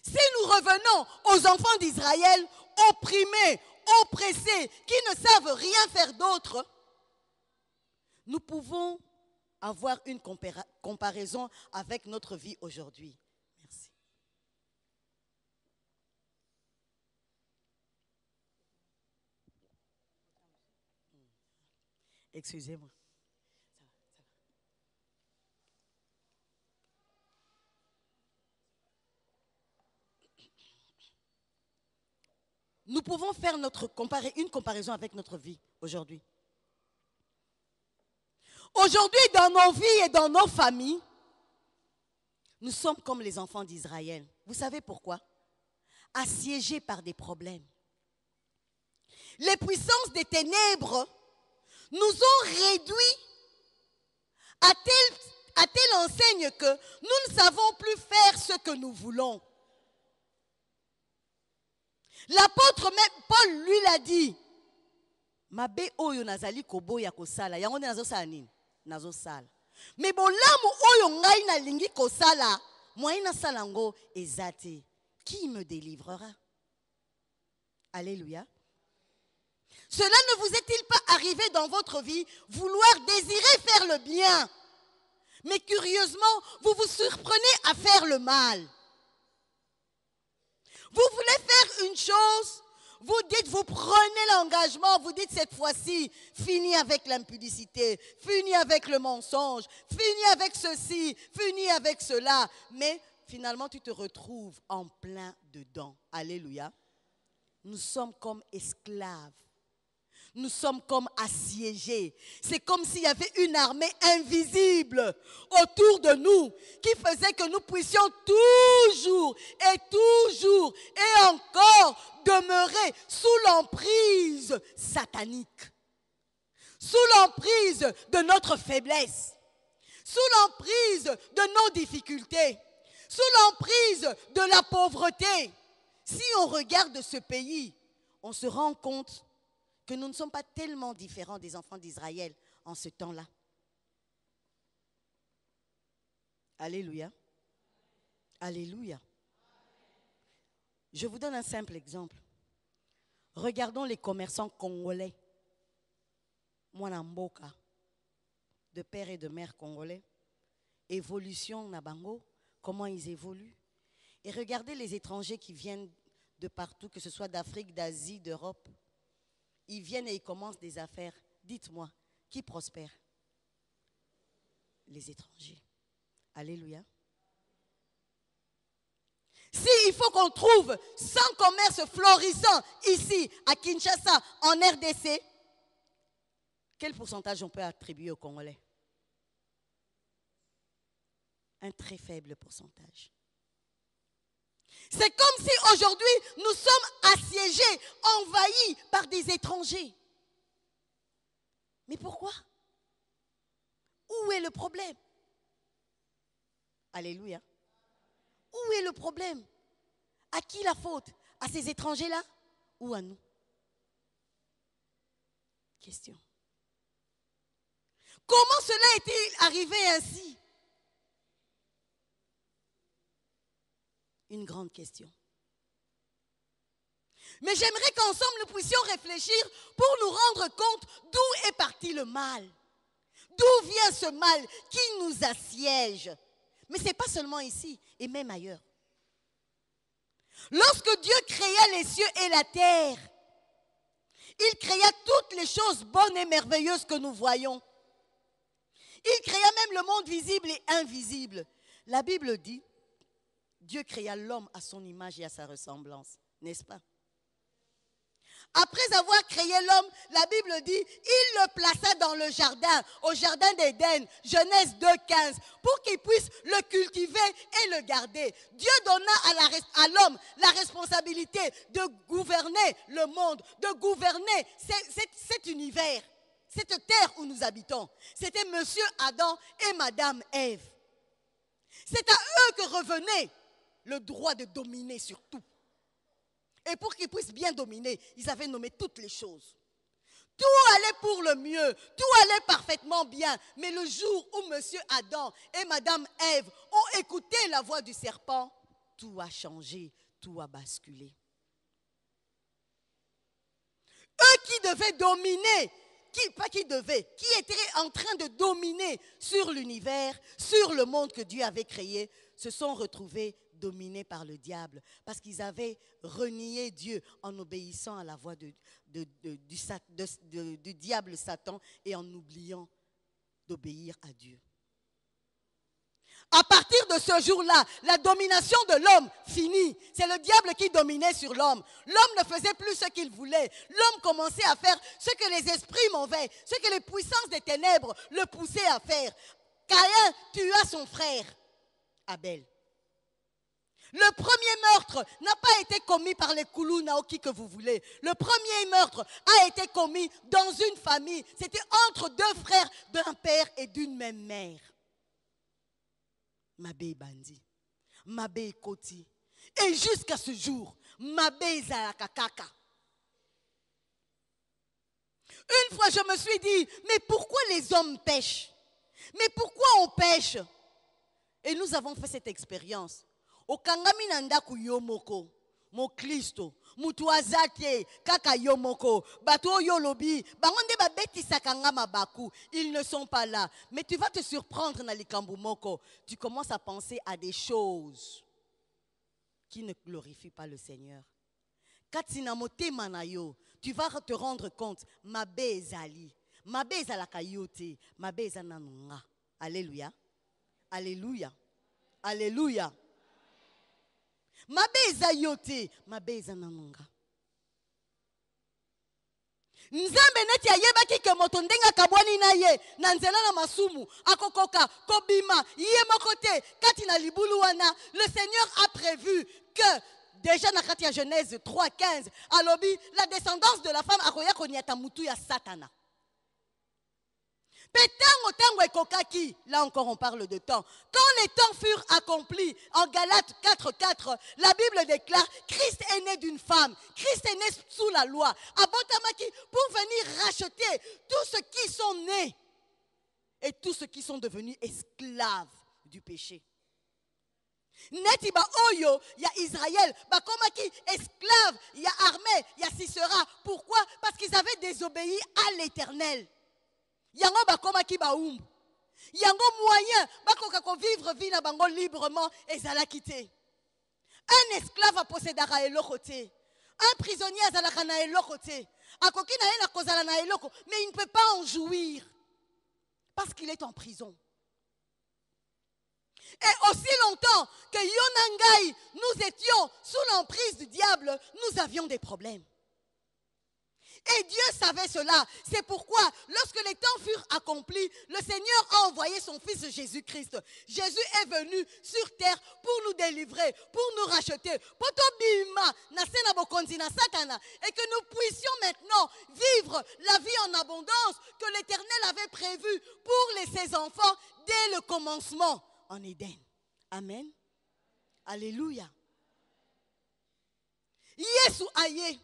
Si nous revenons aux enfants d'Israël opprimés, oppressés, qui ne savent rien faire d'autre, nous pouvons avoir une comparaison avec notre vie aujourd'hui. Merci. Excusez-moi. Nous pouvons faire une comparaison avec notre vie aujourd'hui. Aujourd'hui, dans nos vies et dans nos familles, nous sommes comme les enfants d'Israël. Vous savez pourquoi? Assiégés par des problèmes. Les puissances des ténèbres nous ont réduits à telle enseigne que nous ne savons plus faire ce que nous voulons. L'apôtre Paul lui l'a dit. Mabe oyo nazali koboya kosala yango nde nazosala nini? Nazosala. Mais bolamu oyo ngai nalingi kosala moyen nasala ngo eza te. Qui me délivrera? Alléluia. Cela ne vous est-il pas arrivé dans votre vie vouloir désirer faire le bien, mais curieusement vous vous surprenez à faire le mal? Vous voulez faire une chose, vous prenez l'engagement, vous dites cette fois-ci, fini avec l'impudicité, fini avec le mensonge, fini avec ceci, fini avec cela. Mais finalement, tu te retrouves en plein dedans. Alléluia. Nous sommes comme esclaves. Nous sommes comme assiégés. C'est comme s'il y avait une armée invisible autour de nous qui faisait que nous puissions toujours et encore demeurer sous l'emprise satanique, sous l'emprise de notre faiblesse, sous l'emprise de nos difficultés, sous l'emprise de la pauvreté. Si on regarde ce pays, on se rend compte que nous ne sommes pas tellement différents des enfants d'Israël en ce temps-là. Alléluia. Alléluia. Je vous donne un simple exemple. Regardons les commerçants congolais. Mwana mboka, de père et de mère congolais. Évolution nabango, comment ils évoluent. Et regardez les étrangers qui viennent de partout, que ce soit d'Afrique, d'Asie, d'Europe. Ils viennent et ils commencent des affaires. Dites-moi, qui prospère? Les étrangers. Alléluia. S'il faut qu'on trouve 100 commerces florissants ici, à Kinshasa, en RDC, quel pourcentage on peut attribuer aux Congolais? Un très faible pourcentage. C'est comme si aujourd'hui, nous sommes assiégés, envahis par des étrangers. Mais pourquoi? Où est le problème? Alléluia. Où est le problème? À qui la faute? À ces étrangers-là ou à nous? Question. Comment cela est-il arrivé ainsi? Une grande question. Mais j'aimerais qu'ensemble nous puissions réfléchir pour nous rendre compte d'où est parti le mal. D'où vient ce mal qui nous assiège? Mais ce n'est pas seulement ici, et même ailleurs. Lorsque Dieu créa les cieux et la terre, il créa toutes les choses bonnes et merveilleuses que nous voyons. Il créa même le monde visible et invisible. La Bible dit, Dieu créa l'homme à son image et à sa ressemblance, n'est-ce pas? Après avoir créé l'homme, la Bible dit, il le plaça dans le jardin, au jardin d'Éden, Genèse 2,15, pour qu'il puisse le cultiver et le garder. Dieu donna à l'homme la responsabilité de gouverner le monde, de gouverner cet univers, cette terre où nous habitons. C'était monsieur Adam et madame Ève. C'est à eux que revenait le droit de dominer sur tout. Et pour qu'ils puissent bien dominer, ils avaient nommé toutes les choses. Tout allait pour le mieux, tout allait parfaitement bien. Mais le jour où monsieur Adam et madame Ève ont écouté la voix du serpent, tout a changé, tout a basculé. Eux qui devaient dominer, qui étaient en train de dominer sur l'univers, sur le monde que Dieu avait créé, se sont retrouvés dominés par le diable, parce qu'ils avaient renié Dieu en obéissant à la voix du diable Satan et en oubliant d'obéir à Dieu. À partir de ce jour-là, la domination de l'homme finit. C'est le diable qui dominait sur l'homme. L'homme ne faisait plus ce qu'il voulait. L'homme commençait à faire ce que les esprits mauvais, ce que les puissances des ténèbres le poussaient à faire. Caïn tua son frère, Abel. Le premier meurtre n'a pas été commis par les Kuluna ou qui que vous voulez. Le premier meurtre a été commis dans une famille. C'était entre deux frères d'un père et d'une même mère. Mabé bandi, Mabé koti. Et jusqu'à ce jour, Mabé zalakakaka. Une fois, je me suis dit, mais pourquoi les hommes pêchent? Mais pourquoi on pêche? Et nous avons fait cette expérience. Okangami nandaku yomoko, mo Kristo, mutu azate kaka yomoko, bato yolobi, bangonde babeti sakanga mabaku, ils ne sont pas là. Mais tu vas te surprendre na likambu moko. Tu commences à penser à des choses qui ne glorifient pas le Seigneur. Katina motema na yo, tu vas te rendre compte, mabe ezali, mabe ezalaka yote, mabe ezananunga. Alléluia. Alléluia. Alléluia. Mabe eza yote, mabe eza nanunga. Nzambe neti ayebaki ke moto ndenga kabwani na ye, na nzela na masumu, akokoka, kobima, ye mokote, kati na libulu wana, le Seigneur a prévu que, déjà na kati ya Genèse 3,15, alobi, la descendance de la femme akoya konyata mutu ya Satana. Là encore on parle de temps. Quand les temps furent accomplis, en Galates 4,4, la Bible déclare, Christ est né d'une femme, Christ est né sous la loi, Abotamaki, pour venir racheter tous ceux qui sont nés et tous ceux qui sont devenus esclaves du péché. Neti ba oyo, il y a Israël, ba komaki esclave, il y a armée, il y a Sisera. Pourquoi? Parce qu'ils avaient désobéi à l'Éternel. Yango bakomaki baumbu. Yango moyen bakoka ko vivre vie na bango librement ezalaki te. Un esclave a possédara eloko te. Un prisonnier azalaka na eloko te. Akoki na ye na kozala na eloko, mais il ne peut pas en jouir parce qu'il est en prison. Et aussi longtemps que Yonangai, nous étions sous l'emprise du diable, nous avions des problèmes. Et Dieu savait cela. C'est pourquoi, lorsque les temps furent accomplis, le Seigneur a envoyé son Fils Jésus-Christ. Jésus est venu sur terre pour nous délivrer, pour nous racheter. Et que nous puissions maintenant vivre la vie en abondance que l'Éternel avait prévue pour ses enfants dès le commencement en Éden. Amen. Alléluia. Yesu aye.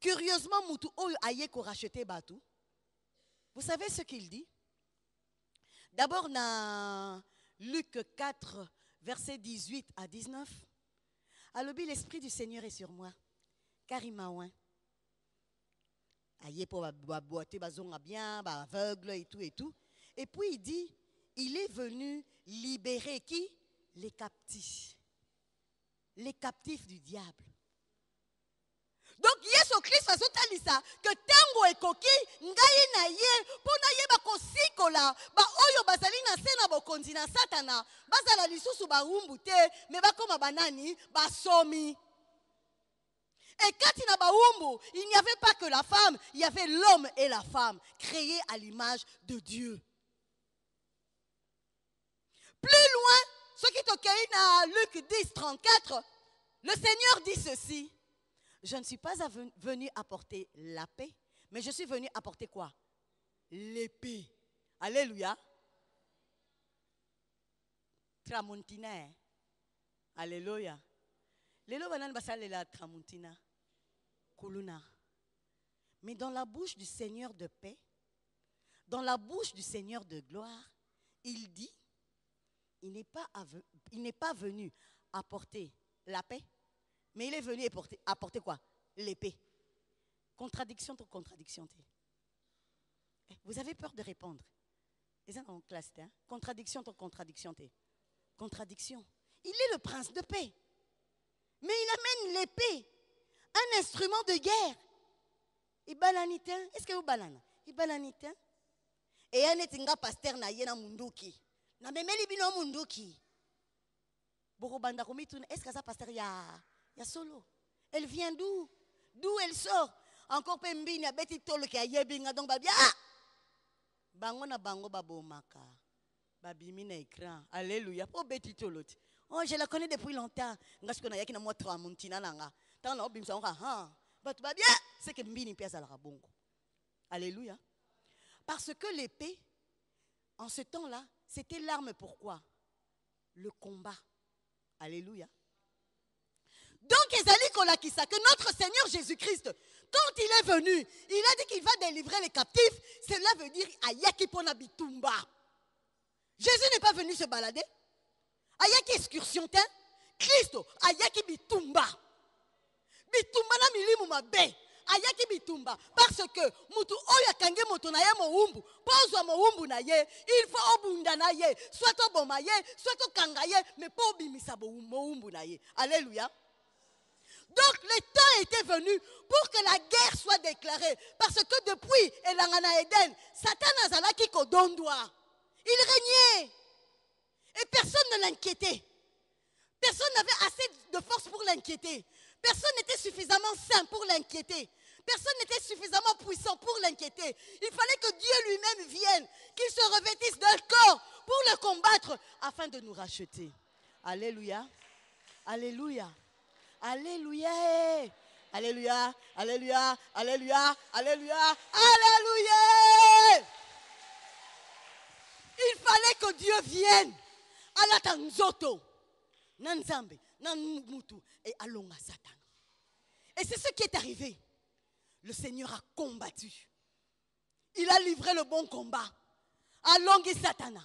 Curieusement, Moutou Oyo aye ko racheter Batou. Vous savez ce qu'il dit? D'abord, dans Luc 4, versets 18 à 19. Alobi, l'Esprit du Seigneur est sur moi, car il m'a oint. Aye pour boiter, bazonga bien, aveugle et tout et tout. Et puis il dit, il est venu libérer qui? Les captifs. Les captifs du diable. Donc, Yesu Christ a sotalisa que tango ekoki ngai na ye pona ye bakosikola ba oyo bazali na se na bokonzi na satana bazala lisusu baumbu te me bakoma banani basomi. Et quand il n'a pas umbu, il n'y avait pas que la femme, il y avait l'homme et la femme créés à l'image de Dieu. Plus loin, ce qui est dans Luc 10, 34, le Seigneur dit ceci. Je ne suis pas venu apporter la paix, mais je suis venu apporter quoi? L'épée. Alléluia. Tramontina. Alléluia. Lelo banan basale la tramontina. Kuluna. Mais dans la bouche du Seigneur de paix, dans la bouche du Seigneur de gloire, il dit, il n'est pas venu apporter la paix, mais il est venu apporter quoi? L'épée. Contradiction ou contradiction? Vous avez peur de répondre. Les gens en classe, hein? Contradiction ou contradiction? Contradiction. Il est le prince de paix. Mais il amène l'épée, un instrument de guerre. Il balanite. Est-ce que vous balanez? Il balanite. Et un etinga pasteur na yena munduki. Na memeli bino munduki. Borobanda komitun. Est-ce que ça pasteur ya solo? Elle vient d'où? D'où elle sort? Encore pembini abeti tolo ki ayebinga donc babia. Bango na bango babomaka. Babimi na écran. Alléluia. Po beti tolo. Oh, je la connais depuis longtemps. Parce que je moi tramontina nanga. Tant na obimsa onka ha. But babia, c'est que mbini pièce à la bongo. Alléluia. Parce que l'épée en ce temps-là, c'était l'arme pourquoi? Le combat. Alléluia. Donc, Ezali Kolakisa, que notre Seigneur Jésus-Christ, quand il est venu, il a dit qu'il va délivrer les captifs. Cela veut dire Ayaki Ponabitumba. Jésus n'est pas venu se balader. Ayaki excursion, Christo, Ayaki Bitumba. Bitumba na milimu mabe. Ayaki bitumba. Parce que mutu oya kange moto na ye mo umbu. Pozwa mo umbu na ye. Il faut obunda na ye. Soit oboma ye, soit okanga ye. Mais pas obimisa mo umbu na ye. Alléluia. Donc le temps était venu pour que la guerre soit déclarée. Parce que depuis Elangana Eden, Satan azalaki kodondwa. Il régnait. Et personne ne l'inquiétait. Personne n'avait assez de force pour l'inquiéter. Personne n'était suffisamment saint pour l'inquiéter. Personne n'était suffisamment puissant pour l'inquiéter. Il fallait que Dieu lui-même vienne, qu'il se revêtisse d'un corps pour le combattre afin de nous racheter. Alléluia. Alléluia. Alléluia. Alléluia. Alléluia. Alléluia. Alléluia. Alléluia. Il fallait que Dieu vienne à la Tanzoto. Nanzambe, Nanmutu et Alonga Satan. Et c'est ce qui est arrivé. Le Seigneur a combattu. Il a livré le bon combat. Alonga Satana.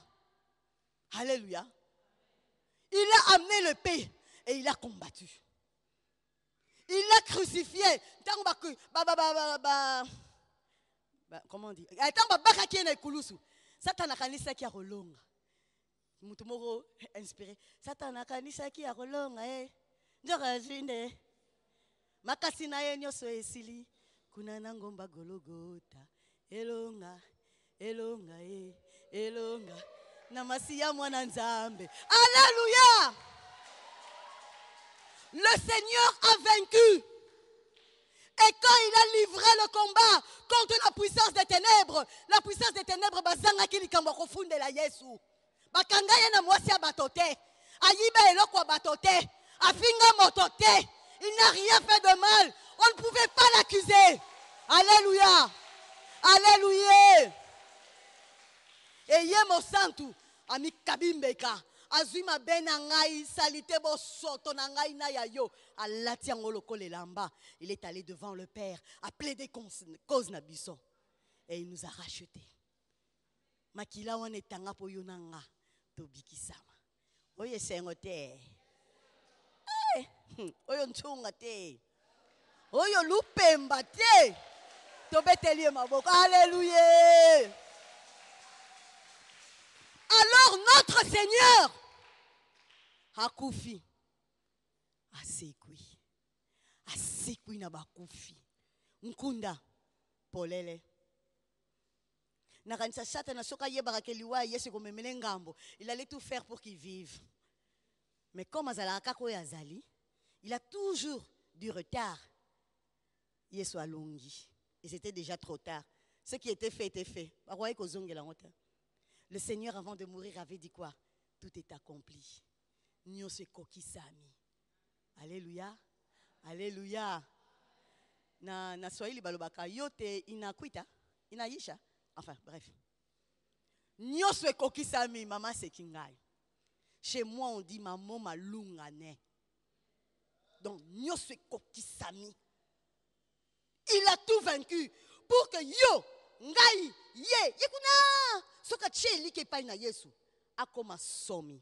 Alléluia. Il a amené le paix et il a combattu. Il l'a crucifié. Comment on dit? Satan a kanisa qui a relonga. Mutumoro inspiré. Satan a kanisa qui a relonga. Njorajinde. Makasina ye nyoso esili. Kuna nangomba gologota. Elonga. Elonga. Elonga. Namasiya mwana nzambe. Alléluia. Le Seigneur a vaincu. Et quand il a livré le combat contre la puissance des ténèbres, bazanga ki likambo kofundela Yesu. Bakanga ye na mwasi ya batote. Ayiba eloko batote. Afinga motote. Il n'a rien fait de mal. On ne pouvait pas l'accuser. Alléluia. Alléluia. Et yemo santu ami kabimbeka. azwi mabe na ngai salite bosoto na ngai na ya yo alati yango lokola elamba. Il est allé devant le Père a plaider cause na biso et il nous a rachetés. Makila wana etanga po yo na nga tobikisama. Oyo esengo te. Oyo ntsunga te. Oyo lupemba te. Tobeteli maboko. Alléluia. Alors notre Seigneur akufi asekwi na bakufi nkunda polele nakanisa Satan soka yebaka ke liwa Yesu komemele ngambo. Il allait tout faire pour qu'il vive. Mais comme azalaka ko yazali, il a toujours du retard. Yesu alongi. Et c'était déjà trop tard. Ce qui était fait était fait. Le Seigneur, avant de mourir, avait dit quoi? Tout est accompli. Nyose kokisami. Alléluia. Alléluia. Na Swahili balobaka yote inakuita, inaisha. Enfin, bref. Nyose kokisami, maman sekingai. Chez moi, on dit maman malungane. Donc, nyose kokisami. Il a tout vaincu pour que yo, ngai, ye, yekuna, soka tcheli ke pa na Yesu, akoma somi.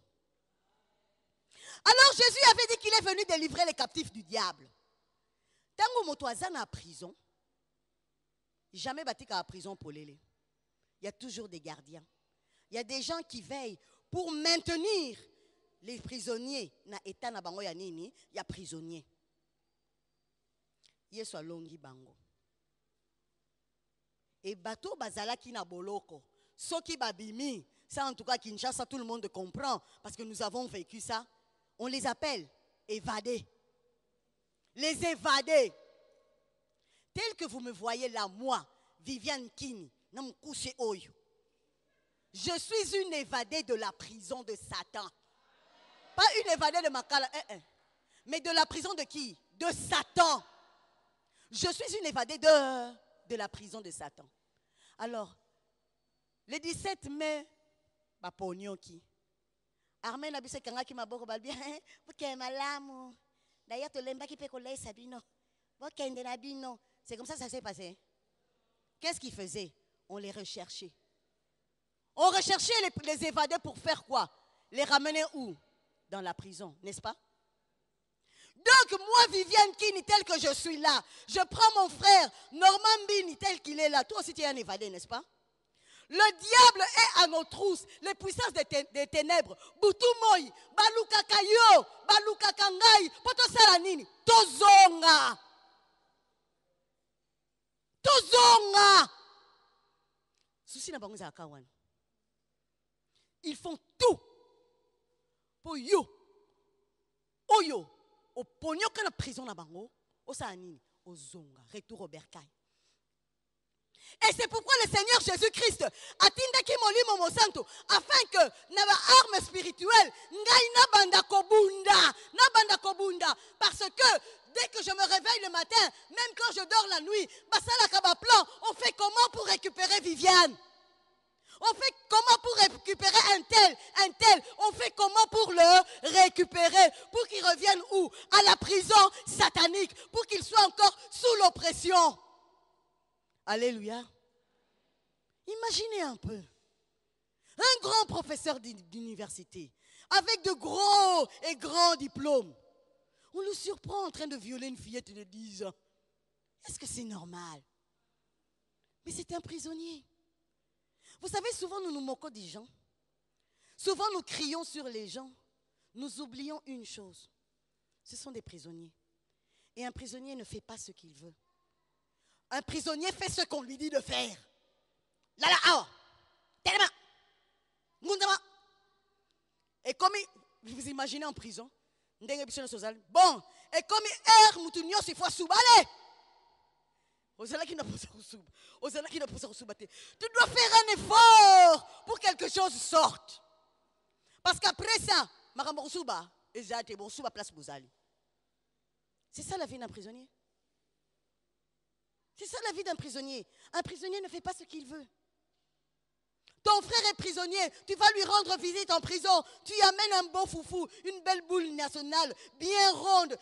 Alors Jésus avait dit qu'il est venu délivrer les captifs du diable. Tango motoazan à prison, jamais batika à prison pour l'élé. Il y a toujours des gardiens. Il y a des gens qui veillent pour maintenir les prisonniers. Na eta na bango ya nini, il y a prisonniers. Yesu alongi bango. Et bateau bazalaki na boloko. Soki babimi, ça en tout cas Kinshasa, tout le monde comprend parce que nous avons vécu ça. On les appelle évadés. Les évadés. Tel que vous me voyez là, moi, Viviane Kini, je suis une évadée de la prison de Satan. Pas une évadée de Makala, mais de la prison de qui? De Satan. Je suis une évadée de la prison de Satan. Alors, le 17 mai, Baponyoki. Armée n'a pas kanga ki maboko balbia, buke malamu. D'ailleurs, tu l'aimes pas qui peut coller Sabino. Bokende nabino. C'est comme ça que ça s'est passé. Qu'est-ce qu'ils faisaient? On les recherchait. On recherchait les évadés pour faire quoi? Les ramener où? Dans la prison, n'est-ce pas? Donc moi, Viviane Kini, tel que je suis là, je prends mon frère Norman Bini, tel qu'il est là. Toi aussi, tu es un évadé, n'est-ce pas? Le diable est à nos trousses, les puissances des ténèbres. Boutumoi, Baluka Kayo, Baluka Kangai, Poto Salanini, Tozonga. Tozonga. Souci na bango za kawan. Ils font tout pour you. Oyo. Au pognon que la prison na bango, au sanini, au zonga, retour au bercail. Et c'est pourquoi le Seigneur Jésus-Christ a tindaki molimo mo santo afin que na ba arme spirituelle ngai na banda kobunda parce que dès que je me réveille le matin, même quand je dors la nuit, basala kaba plan, on fait comment pour récupérer Viviane? On fait comment pour récupérer un tel? On fait comment pour le récupérer? Pour qu'il revienne où? À la prison satanique. Pour qu'il soit encore sous l'oppression. Alléluia. Imaginez un peu. Un grand professeur d'université, avec de gros et grands diplômes. On le surprend en train de violer une fillette de 10 ans. Est-ce que c'est normal? Mais c'est un prisonnier. Vous savez, souvent nous nous moquons des gens. Souvent nous crions sur les gens. Nous oublions une chose. Ce sont des prisonniers. Et un prisonnier ne fait pas ce qu'il veut. Un prisonnier fait ce qu'on lui dit de faire. Là, ah, tellement. Et comme vous imaginez en prison, bon, et comme il faut soubaler. Tu dois faire un effort pour que quelque chose sorte. Parce qu'après ça, c'est ça la vie d'un prisonnier. C'est ça la vie d'un prisonnier. Un prisonnier ne fait pas ce qu'il veut. Ton frère est prisonnier, tu vas lui rendre visite en prison. Tu y amènes un beau foufou, une belle boule nationale, bien ronde,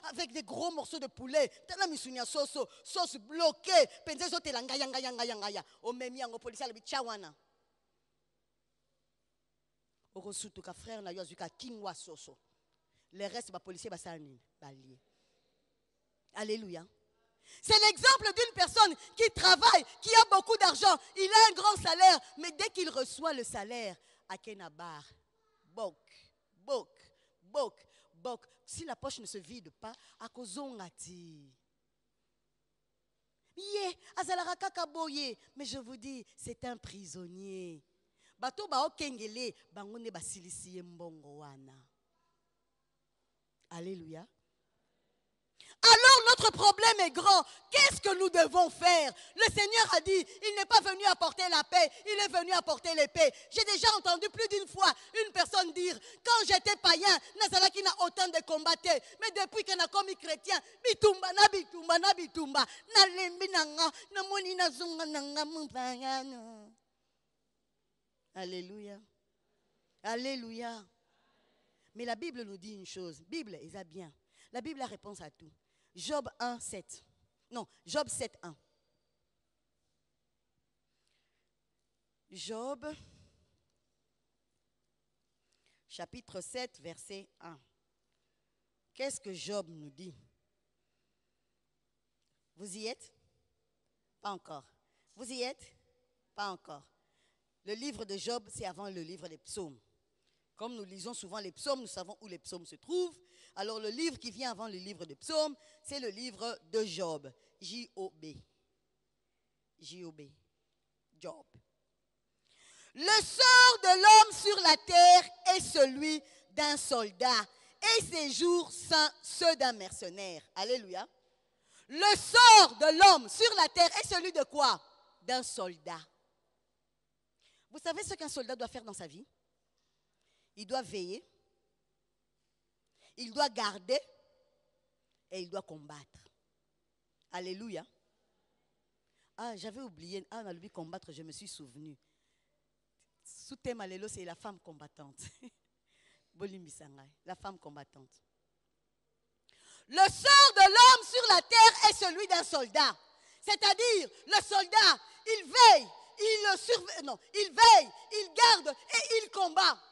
avec des gros morceaux de poulet. Tala misunya sauce bloquée. Pense so te la ngaya. O memi yango policier la bichawana. Orosutu ka frère na yo azuka kingwa soso. Les restes ba policier ba sani balié. Alléluia. C'est l'exemple d'une personne qui travaille, qui a beaucoup d'argent. Il a un grand salaire, mais dès qu'il reçoit le salaire, à Kenabar, bok. Si la poche ne se vide pas, à kozongati. Mais je vous dis, c'est un prisonnier. Bato ba okengele, bangone basilisi mbongo wana. Alléluia. Alors notre problème est grand. Qu'est-ce que nous devons faire? Le Seigneur a dit, il n'est pas venu apporter la paix, il est venu apporter l'épée. J'ai déjà entendu plus d'une fois une personne dire, quand j'étais païen, Nazalaki n'a autant de combattre. Mais depuis qu'on a commis chrétien, bitumba, na lembi nanga, na moni na zunga nanga mupayano. Alléluia. Alléluia. Mais la Bible nous dit une chose. Bible, ils a bien. La Bible a réponse à tout. Job 1, 7. Non, Job 7, 1. Job, chapitre 7, verset 1. Qu'est-ce que Job nous dit? Vous y êtes? Pas encore. Vous y êtes? Pas encore. Le livre de Job, c'est avant le livre des psaumes. Comme nous lisons souvent les psaumes, nous savons où les psaumes se trouvent. Alors le livre qui vient avant le livre des psaumes, c'est le livre de Job. J-O-B. J-O-B. Job. Le sort de l'homme sur la terre est celui d'un soldat et ses jours sont ceux d'un mercenaire. Alléluia. Le sort de l'homme sur la terre est celui de quoi? D'un soldat. Vous savez ce qu'un soldat doit faire dans sa vie? Il doit veiller, il doit garder et il doit combattre. Alléluia. Ah, j'avais oublié. Ah, on a oublié combattre, je me suis souvenu. Sous thème Allélo, c'est la femme combattante. La femme combattante. Le sort de l'homme sur la terre est celui d'un soldat. C'est-à-dire, le soldat, il veille, il veille, il garde et il combat.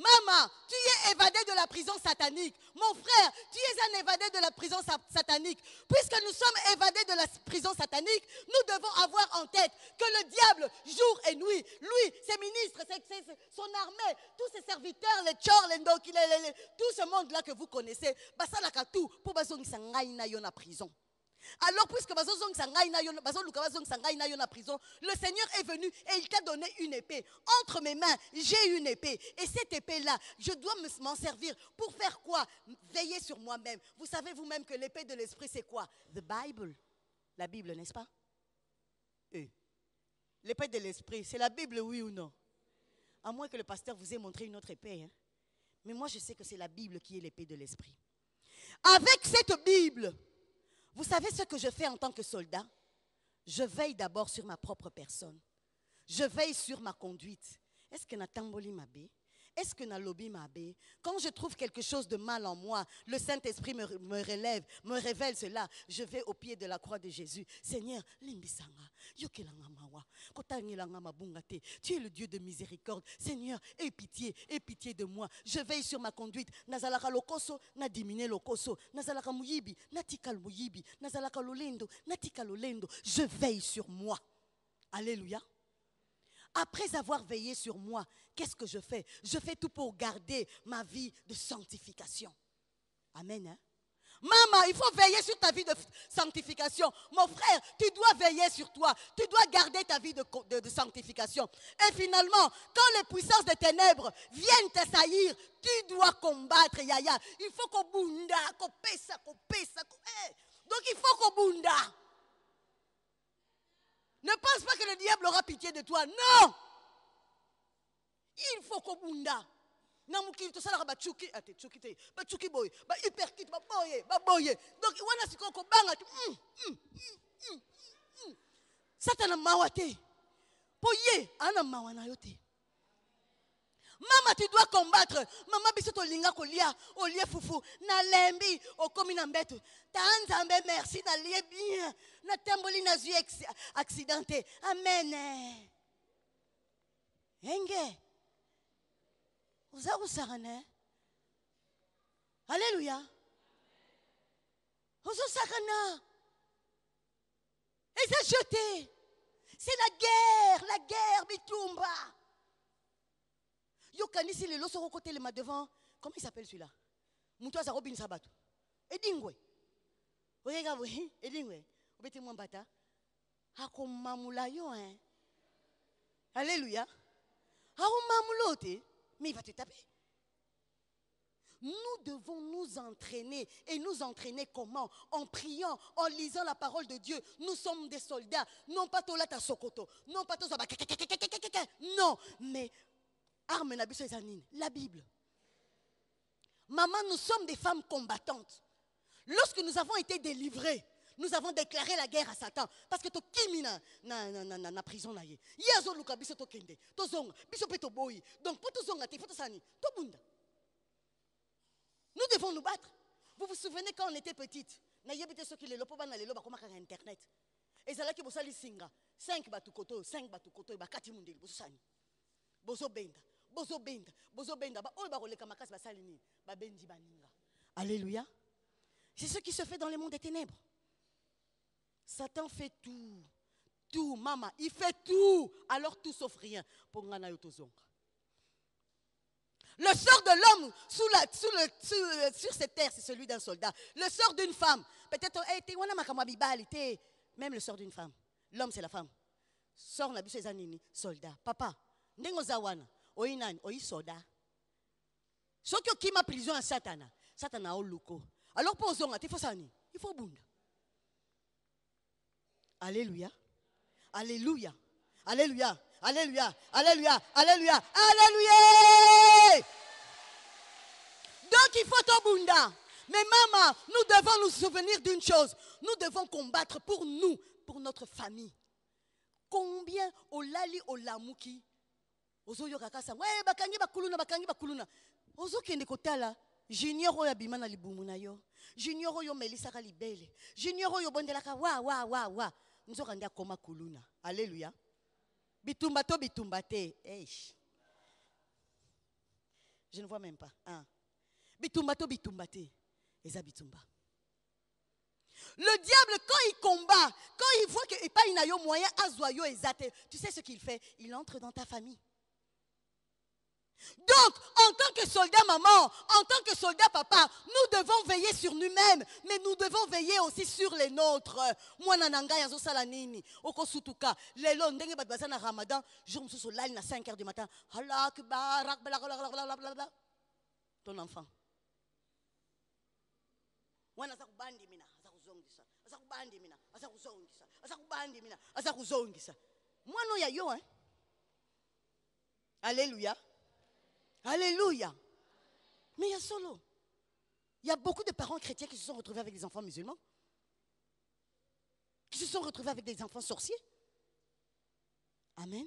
Maman, tu es évadé de la prison satanique. Mon frère, tu es un évadé de la prison satanique. Puisque nous sommes évadés de la prison satanique, nous devons avoir en tête que le diable, jour et nuit, lui, ses ministres, son armée, tous ses serviteurs, les tchors, les ndoki, tout ce monde-là que vous connaissez, basalaka tout pour bazongisa ngai na yo na prison. Alors, puisque prison, le Seigneur est venu et il t'a donné une épée. Entre mes mains, j'ai une épée. Et cette épée-là, je dois m'en servir. Pour faire quoi? Veiller sur moi-même. Vous savez vous-même que l'épée de l'esprit, c'est quoi? The Bible. La Bible, n'est-ce pas? L'épée de l'esprit, c'est la Bible, oui ou non? À moins que le pasteur vous ait montré une autre épée. Hein? Mais moi, je sais que c'est la Bible qui est l'épée de l'esprit. Avec cette Bible, vous savez ce que je fais en tant que soldat? Je veille d'abord sur ma propre personne. Je veille sur ma conduite. Est-ce que Natamboli m'abe? Est-ce que Nalobi m'abe? Quand je trouve quelque chose de mal en moi, le Saint-Esprit me révèle cela. Je vais au pied de la croix de Jésus. Seigneur, tu es le Dieu de miséricorde. Seigneur, aie pitié de moi. Je veille sur ma conduite. Nazalaka lokoso, na dimine lokoso. Nazalaka muyibi, natikal muyibi. Nazalaka lolendo, natikal lolendo. Je veille sur moi. Alléluia. Après avoir veillé sur moi, qu'est-ce que je fais? Je fais tout pour garder ma vie de sanctification. Amen. Hein? Maman, il faut veiller sur ta vie de sanctification. Mon frère, tu dois veiller sur toi. Tu dois garder ta vie de sanctification. Et finalement, quand les puissances des ténèbres viennent t'assaillir, tu dois combattre, Yaya. Il faut qu'on bunda, qu'on pesa. Donc il faut qu'on bunda. Ne pense pas que le diable aura pitié de toi. Non! Il faut qu'on bunda. Donc, Satan mawate. Poye, ana mawana yote. Maman, tu dois combattre. Maman, bisoto linga kolia, olie fufu, na lembi, okomi na mbetu. Ta nzambe merci, na lie bien. Na temboli na zui accidenté. Amen. Enge. Oza usarane. Alléluia. Oza sarana. Et ça jeté. C'est la guerre, bitumba. Yo kanisi le loso côté le ma devant. Comment il s'appelle celui-là? Moutoua sa robin sabato. Edingwe. Regarde, oui, Edingwe. Obete moi bata. Akomamula yo hein. Alléluia. Akomamulote. Mais il va te taper. Nous devons nous entraîner. Et nous entraîner comment? En priant, en lisant la parole de Dieu. Nous sommes des soldats. Non pas Tolata Sokoto. Non pas Tolata. Non, mais arme la Bible. Maman, nous sommes des femmes combattantes. Lorsque nous avons été délivrés, nous avons déclaré la guerre à Satan. Parce que tu kimi na prison na ye. Yazo luka biso to kende. To zonga biso peto boyi. Donc pour to zonga te faut to sani. To bunda. Nous devons nous battre. Vous vous souvenez quand on était petite, na yebite soki le lopo bana le loba koma ka internet. Ezalaki bosali singa 5 batukoto, 5 batukoto ba kati mundeli boso sani. Bozo benda ba oyo ba koleka makasi ba sali ni ba bendi baninga. Alléluia. C'est ce qui se fait dans le monde des ténèbres. Satan fait tout, maman, il fait tout, alors tout sauf rien pour ngana yotozonga. Le sort de l'homme sur cette terre, c'est celui d'un soldat. Le sort d'une femme, peut-être, même le sort d'une femme. L'homme, c'est la femme. Sort na biso ezanini, soldat. Papa, ndengo zawana, oinan, oi soldat. Soki okima prison à Satana au luko. Alors pour zonga, il faut sani, il faut bunda. Alléluia. Alléluia. Alléluia. Alléluia. Alléluia. Alléluia. Alléluia. Donc il faut Tobunda. Mais maman, nous devons nous souvenir d'une chose. Nous devons combattre pour nous, pour notre famille. Combien olali olamuki? Ozoyo kakasa. Ouais, bakangi bakuluna. Ozo kende kotala. Junior oyo abima na libumu na yo. Junior oyo melisa ka libele. Junior oyo bondelaka wa. Nzoka ndia koma kuluna. Alléluia. Bitumbate. Je ne vois même pas. Bitumbate. Eza bitumba. Le diable, quand il combat, quand il voit qu'il n'y a pas un moyen azoyo ezate, tu sais ce qu'il fait? Il entre dans ta famille. Donc, en tant que soldat maman, en tant que soldat papa, nous devons veiller sur nous-mêmes, mais nous devons veiller aussi sur les nôtres. Moi, nananga yazo salanini, oko sutuka, lelo ndenge badbaza na Ramadan, jour mususu lali na 5h du matin. Allah akbar, ton enfant. Wana zakubandi mina, azakuzongisa. Azakubandi mina, azakuzongisa. Azakubandi mina, azakuzongisa. Moi no ya yo hein. Alléluia. Alléluia. Mais il y a solo. Il y a beaucoup de parents chrétiens qui se sont retrouvés avec des enfants musulmans. Qui se sont retrouvés avec des enfants sorciers. Amen.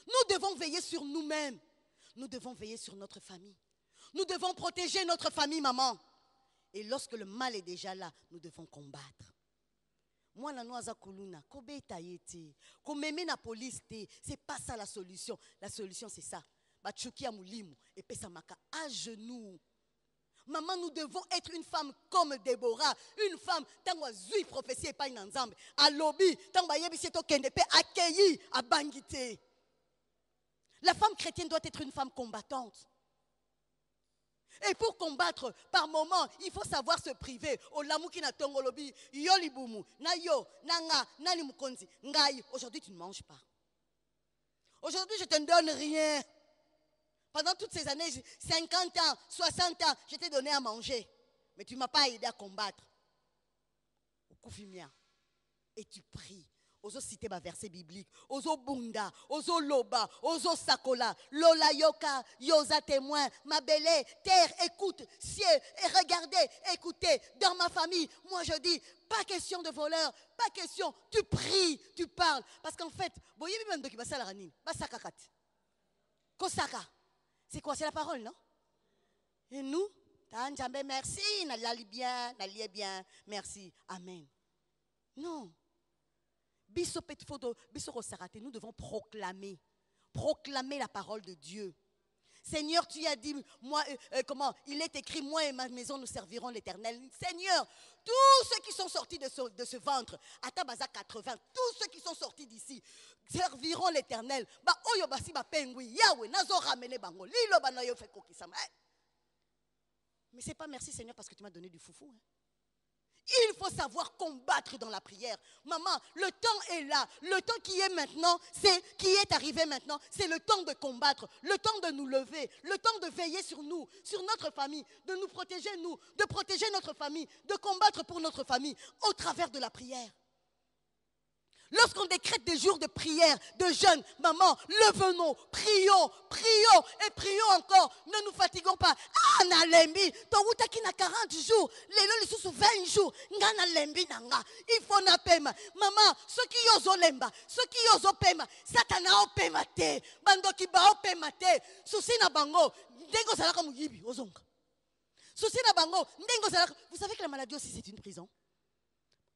Nous devons veiller sur nous-mêmes. Nous devons veiller sur notre famille. Nous devons protéger notre famille, maman. Et lorsque le mal est déjà là, nous devons combattre. Moi, na noaza kuluna, kobeta yete, komeme na police te, c'est pas ça la solution. La solution c'est ça. Bachukia mulimu et pesamaka à genoux. Maman, nous devons être une femme comme Déborah, une femme tangwa zui prophétie et pas une ensemble. À lobby, tangwa yebi seto kendepe accueilli à bangité. La femme chrétienne doit être une femme combattante. Et pour combattre, par moment, il faut savoir se priver. Olamuki na tongolobi, yolibumu, na yo, nanga, nani mukonzi, ngai. Aujourd'hui, tu ne manges pas. Aujourd'hui, je ne te donne rien. Pendant toutes ces années, 50 ans, 60 ans, je t'ai donné à manger. Mais tu ne m'as pas aidé à combattre. Et tu pries. Ozo cité ba verset biblique, ozo bunda, ozo loba, ozo sakola, lola yoka, yosa témoin, ma belle, terre, écoute, ciel, et regardez, écoutez, dans ma famille, moi je dis, pas question de voleur, pas question, tu pries, tu parles. Parce qu'en fait, Kosaka, c'est quoi? C'est la parole, non? Et nous, merci, n'allez bien, merci, amen. Non. Nous devons proclamer la parole de Dieu. Seigneur, tu as dit, moi, comment? Il est écrit, moi et ma maison, nous servirons l'Éternel. Seigneur, tous ceux qui sont sortis de ce ventre, à Tabaza 80, tous ceux qui sont sortis d'ici, serviront l'Éternel. Mais c'est pas merci Seigneur parce que tu m'as donné du foufou. Hein. Il faut savoir combattre dans la prière. Maman, le temps est là. Le temps qui est maintenant, qui est arrivé maintenant, c'est le temps de combattre, le temps de nous lever, le temps de veiller sur nous, sur notre famille, de nous protéger nous, de protéger notre famille, de combattre pour notre famille au travers de la prière. Lorsqu'on décrète des jours de prière, de jeûne, maman, levons-nous, prions, prions et prions encore. Ne nous fatiguons pas. Ah, na lembi, to na 40 jours, les sous 20 jours, na lembi nanga. Il faut na pema. Maman, ceux qui osent lemba, ceux qui osent pema, satana o pema te, bando ki ba o pema te. Souci na bango, ndengo salaka muyibi ozonga. Souci na bango, ndengo salaka. Vous savez que la maladie aussi c'est une prison.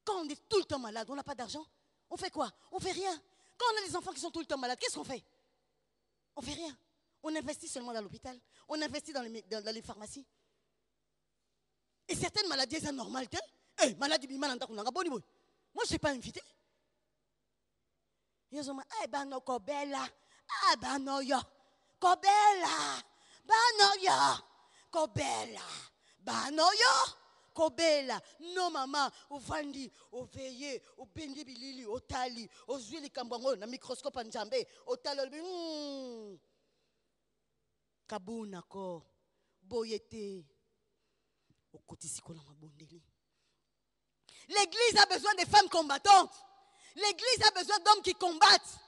Quand on est tout le temps malade, on n'a pas d'argent. On fait quoi? On fait rien. Quand on a des enfants qui sont tout le temps malades, qu'est-ce qu'on fait? On fait rien. On investit seulement dans l'hôpital. On investit dans les pharmacies. Et certaines maladies, c'est normal. Hey, maladie bimana ndakuna ngaboni boy. Moi, je ne suis pas invité. Ils ont dit, eh ben no kobela. Ah ben no yo. Kobela. Ben no yo. Kobela. Ben no yo. Kobela, non maman, au vandi, au veillé, au bendi bilili, au tali, au zuili kambango, na microscope en jambé, au talo, kabuna ko, boyete, au kotisiko na mabondeli. L'église a besoin de femmes combattantes. L'église a besoin d'hommes qui combattent.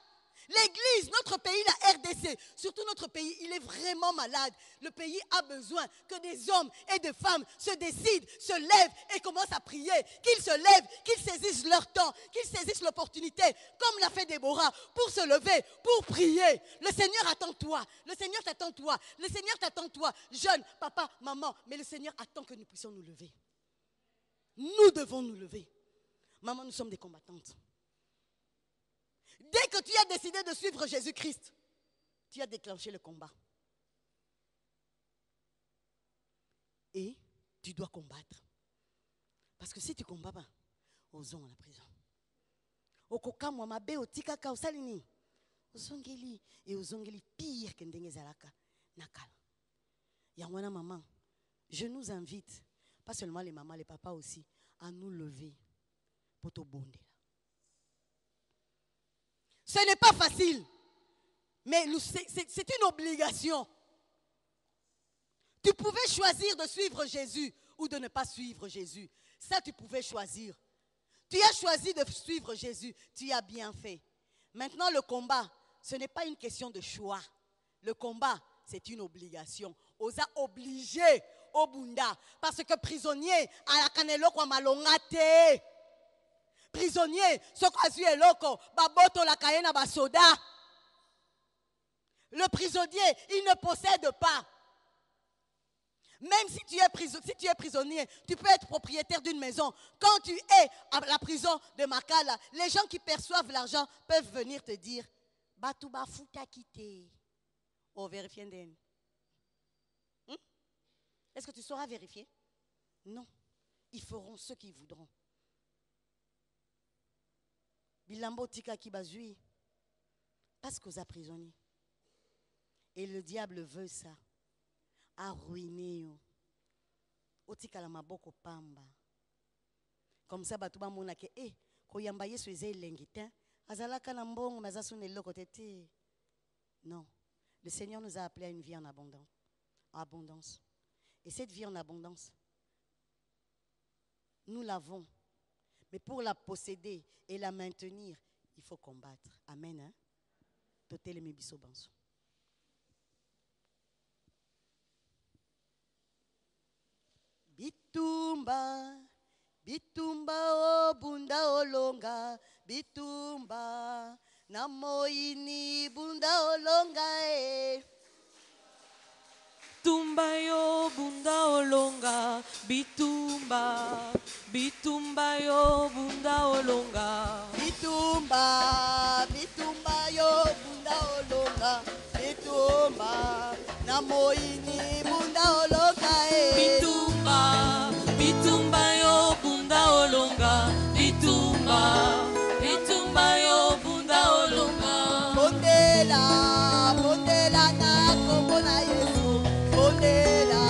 L'église, notre pays, la RDC, surtout notre pays, il est vraiment malade. Le pays a besoin que des hommes et des femmes se décident, se lèvent et commencent à prier. Qu'ils se lèvent, qu'ils saisissent leur temps, qu'ils saisissent l'opportunité, comme l'a fait Déborah, pour se lever, pour prier. Le Seigneur attend toi. Le Seigneur t'attend toi. Le Seigneur t'attend toi, jeune, papa, maman. Mais le Seigneur attend que nous puissions nous lever. Nous devons nous lever. Maman, nous sommes des combattantes. Dès que tu as décidé de suivre Jésus-Christ, tu as déclenché le combat. Et tu dois combattre. Parce que si tu ne combats pas, osons à la prison. Okokamwa mabe otikaka osalini. Ozongeli et ozongeli pire que ndenge zalaka nakala. Yangwana maman, je nous invite, pas seulement les mamans, les papas aussi, à nous lever pour te bonder. Ce n'est pas facile, mais c'est une obligation. Tu pouvais choisir de suivre Jésus ou de ne pas suivre Jésus. Ça, tu pouvais choisir. Tu as choisi de suivre Jésus, tu as bien fait. Maintenant, le combat, ce n'est pas une question de choix. Le combat, c'est une obligation. Osa obligé au Bunda. Parce que prisonnier, à la canelo kwa malongate. Prisonnier, ce qu'a est loco, baboto la kaena basoda. Le prisonnier, il ne possède pas. Même si tu es prisonnier, tu peux être propriétaire d'une maison. Quand tu es à la prison de Makala, les gens qui perçoivent l'argent peuvent venir te dire Batouba futa kite. Oh, vérifiez. Est-ce que tu sauras vérifier? Non. Ils feront ce qu'ils voudront. Bilambo tika kibazui. Parce qu'aux prisonniers. Et le diable veut ça. Arruiner. Otika la maboko pamba. Comme ça, batuba mona ke koyamba yesu eze lengitin. Azalaka na mbongo mazasune loko tete. Non. Le Seigneur nous a appelés à une vie en abondance. Et cette vie en abondance, nous l'avons. Mais pour la posséder et la maintenir, il faut combattre. Amen. Hein? Totele mebiso banso. Bitumba, bitumba o bunda olonga, bitumba, na moini bunda olonga e. Bitumba yo bunda olonga, bitumba, bitumba yo bunda olonga. Bitumba, bitumba yo bunda olonga, bitumba, na moini bunda olonga e. Bitumba, bitumba yo bunda olonga, bitumba, bitumba yo bunda olonga. Bondela, bondela na kombo na Yesu, bondela,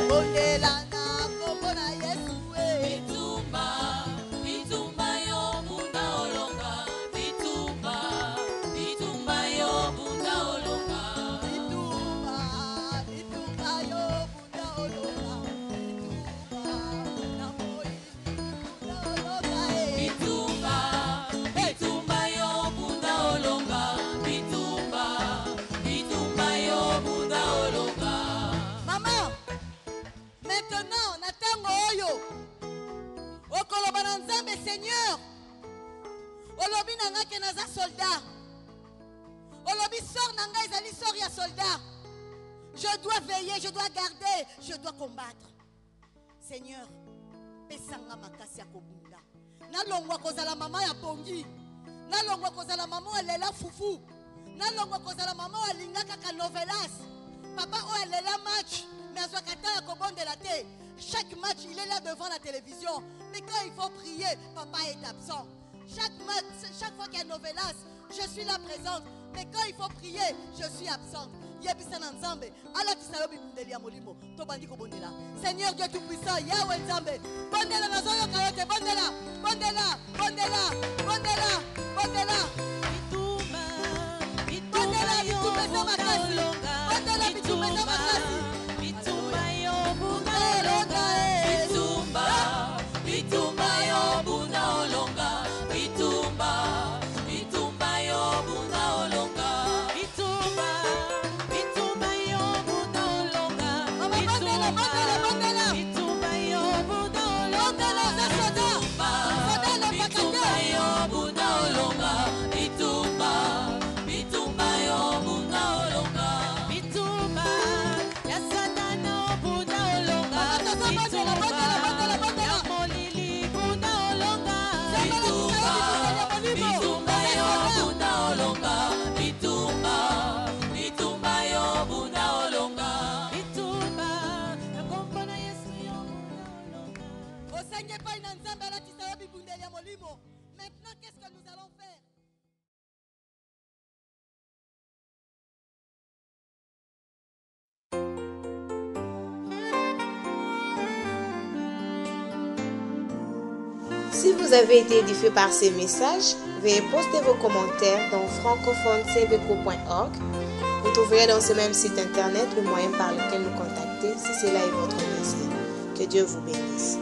bondela na kombo na Yesu e. Bitumba, bitumba yo bunda olonga, bitumba, bitumba yo bunda olonga. Bitumba, bitumba yo bunda olonga, bitumba, na moini bunda olonga e. Bitumba, bitumba yo bunda olonga, bitumba, bitumba yo bunda olonga. Maman, maintenant, na tango oyo, okoloba na Nzambe Seigneur, olobi na nga ke naza soldat, olobi sort na nga ezali sort ya soldat. Je dois veiller, je dois garder, je dois combattre. Seigneur, pesanga makasi ya kobunda. Nalongwa kozala mama ya pongi, nalongwa kozala mama alela fufu, nalongwa kozala mama alinga kaka novelas. Papa o alela match, mais azwakata ya kobondela te. Chaque match, il est là devant la télévision. Mais quand il faut prier, papa est absent. Chaque match, chaque fois qu'il y a novelas, je suis là présente. Mais quand il faut prier, je suis absente. Yebisana Nzambe, ala tisayobi bundeli ya molimo, tobandi ko bondela. Seigneur Dieu tout-puissant, Yahweh Nzambe, bondela nazoyo kayote, bondela, bondela, bondela, bondela, bondela. Bitumba, Bondela, bitumba yo bitumba eza bunda makasi. olonga, Bondela, bitumba eza makasi. bitumba yo bunda Olonga, olonga, eh. bitumba, bitumba yo bunda olonga, bitumba, bitumba yo bunda olonga, bitumba, bitumba yo bunda olonga, Mama, bondela, bondela, bondela. bitumba yo bunda olonga, Bondela, eza soda. Soda na bitumba pakate. yo bunda olonga, bitumba, bitumba yo bunda olonga, bitumba, ya satana bunda olonga, Bondela, bondela, bondela, bondela. ya molili bunda olonga, Bitumba, bitumba yo bunda olonga, bitumba, bitumba yo bunda olonga, bitumba, ya kombo na Yesu yo bunda olonga. Osenge pa ina Nzambe ala tisayobi bundeli ya molimo. Maintenant, qu'est-ce que nous allons faire? Si vous avez été édifié par ces messages, veuillez poster vos commentaires dans francophonesebeco.org. Vous trouverez dans ce même site internet le moyen par lequel nous contacter si cela est votre désir. Que Dieu vous bénisse.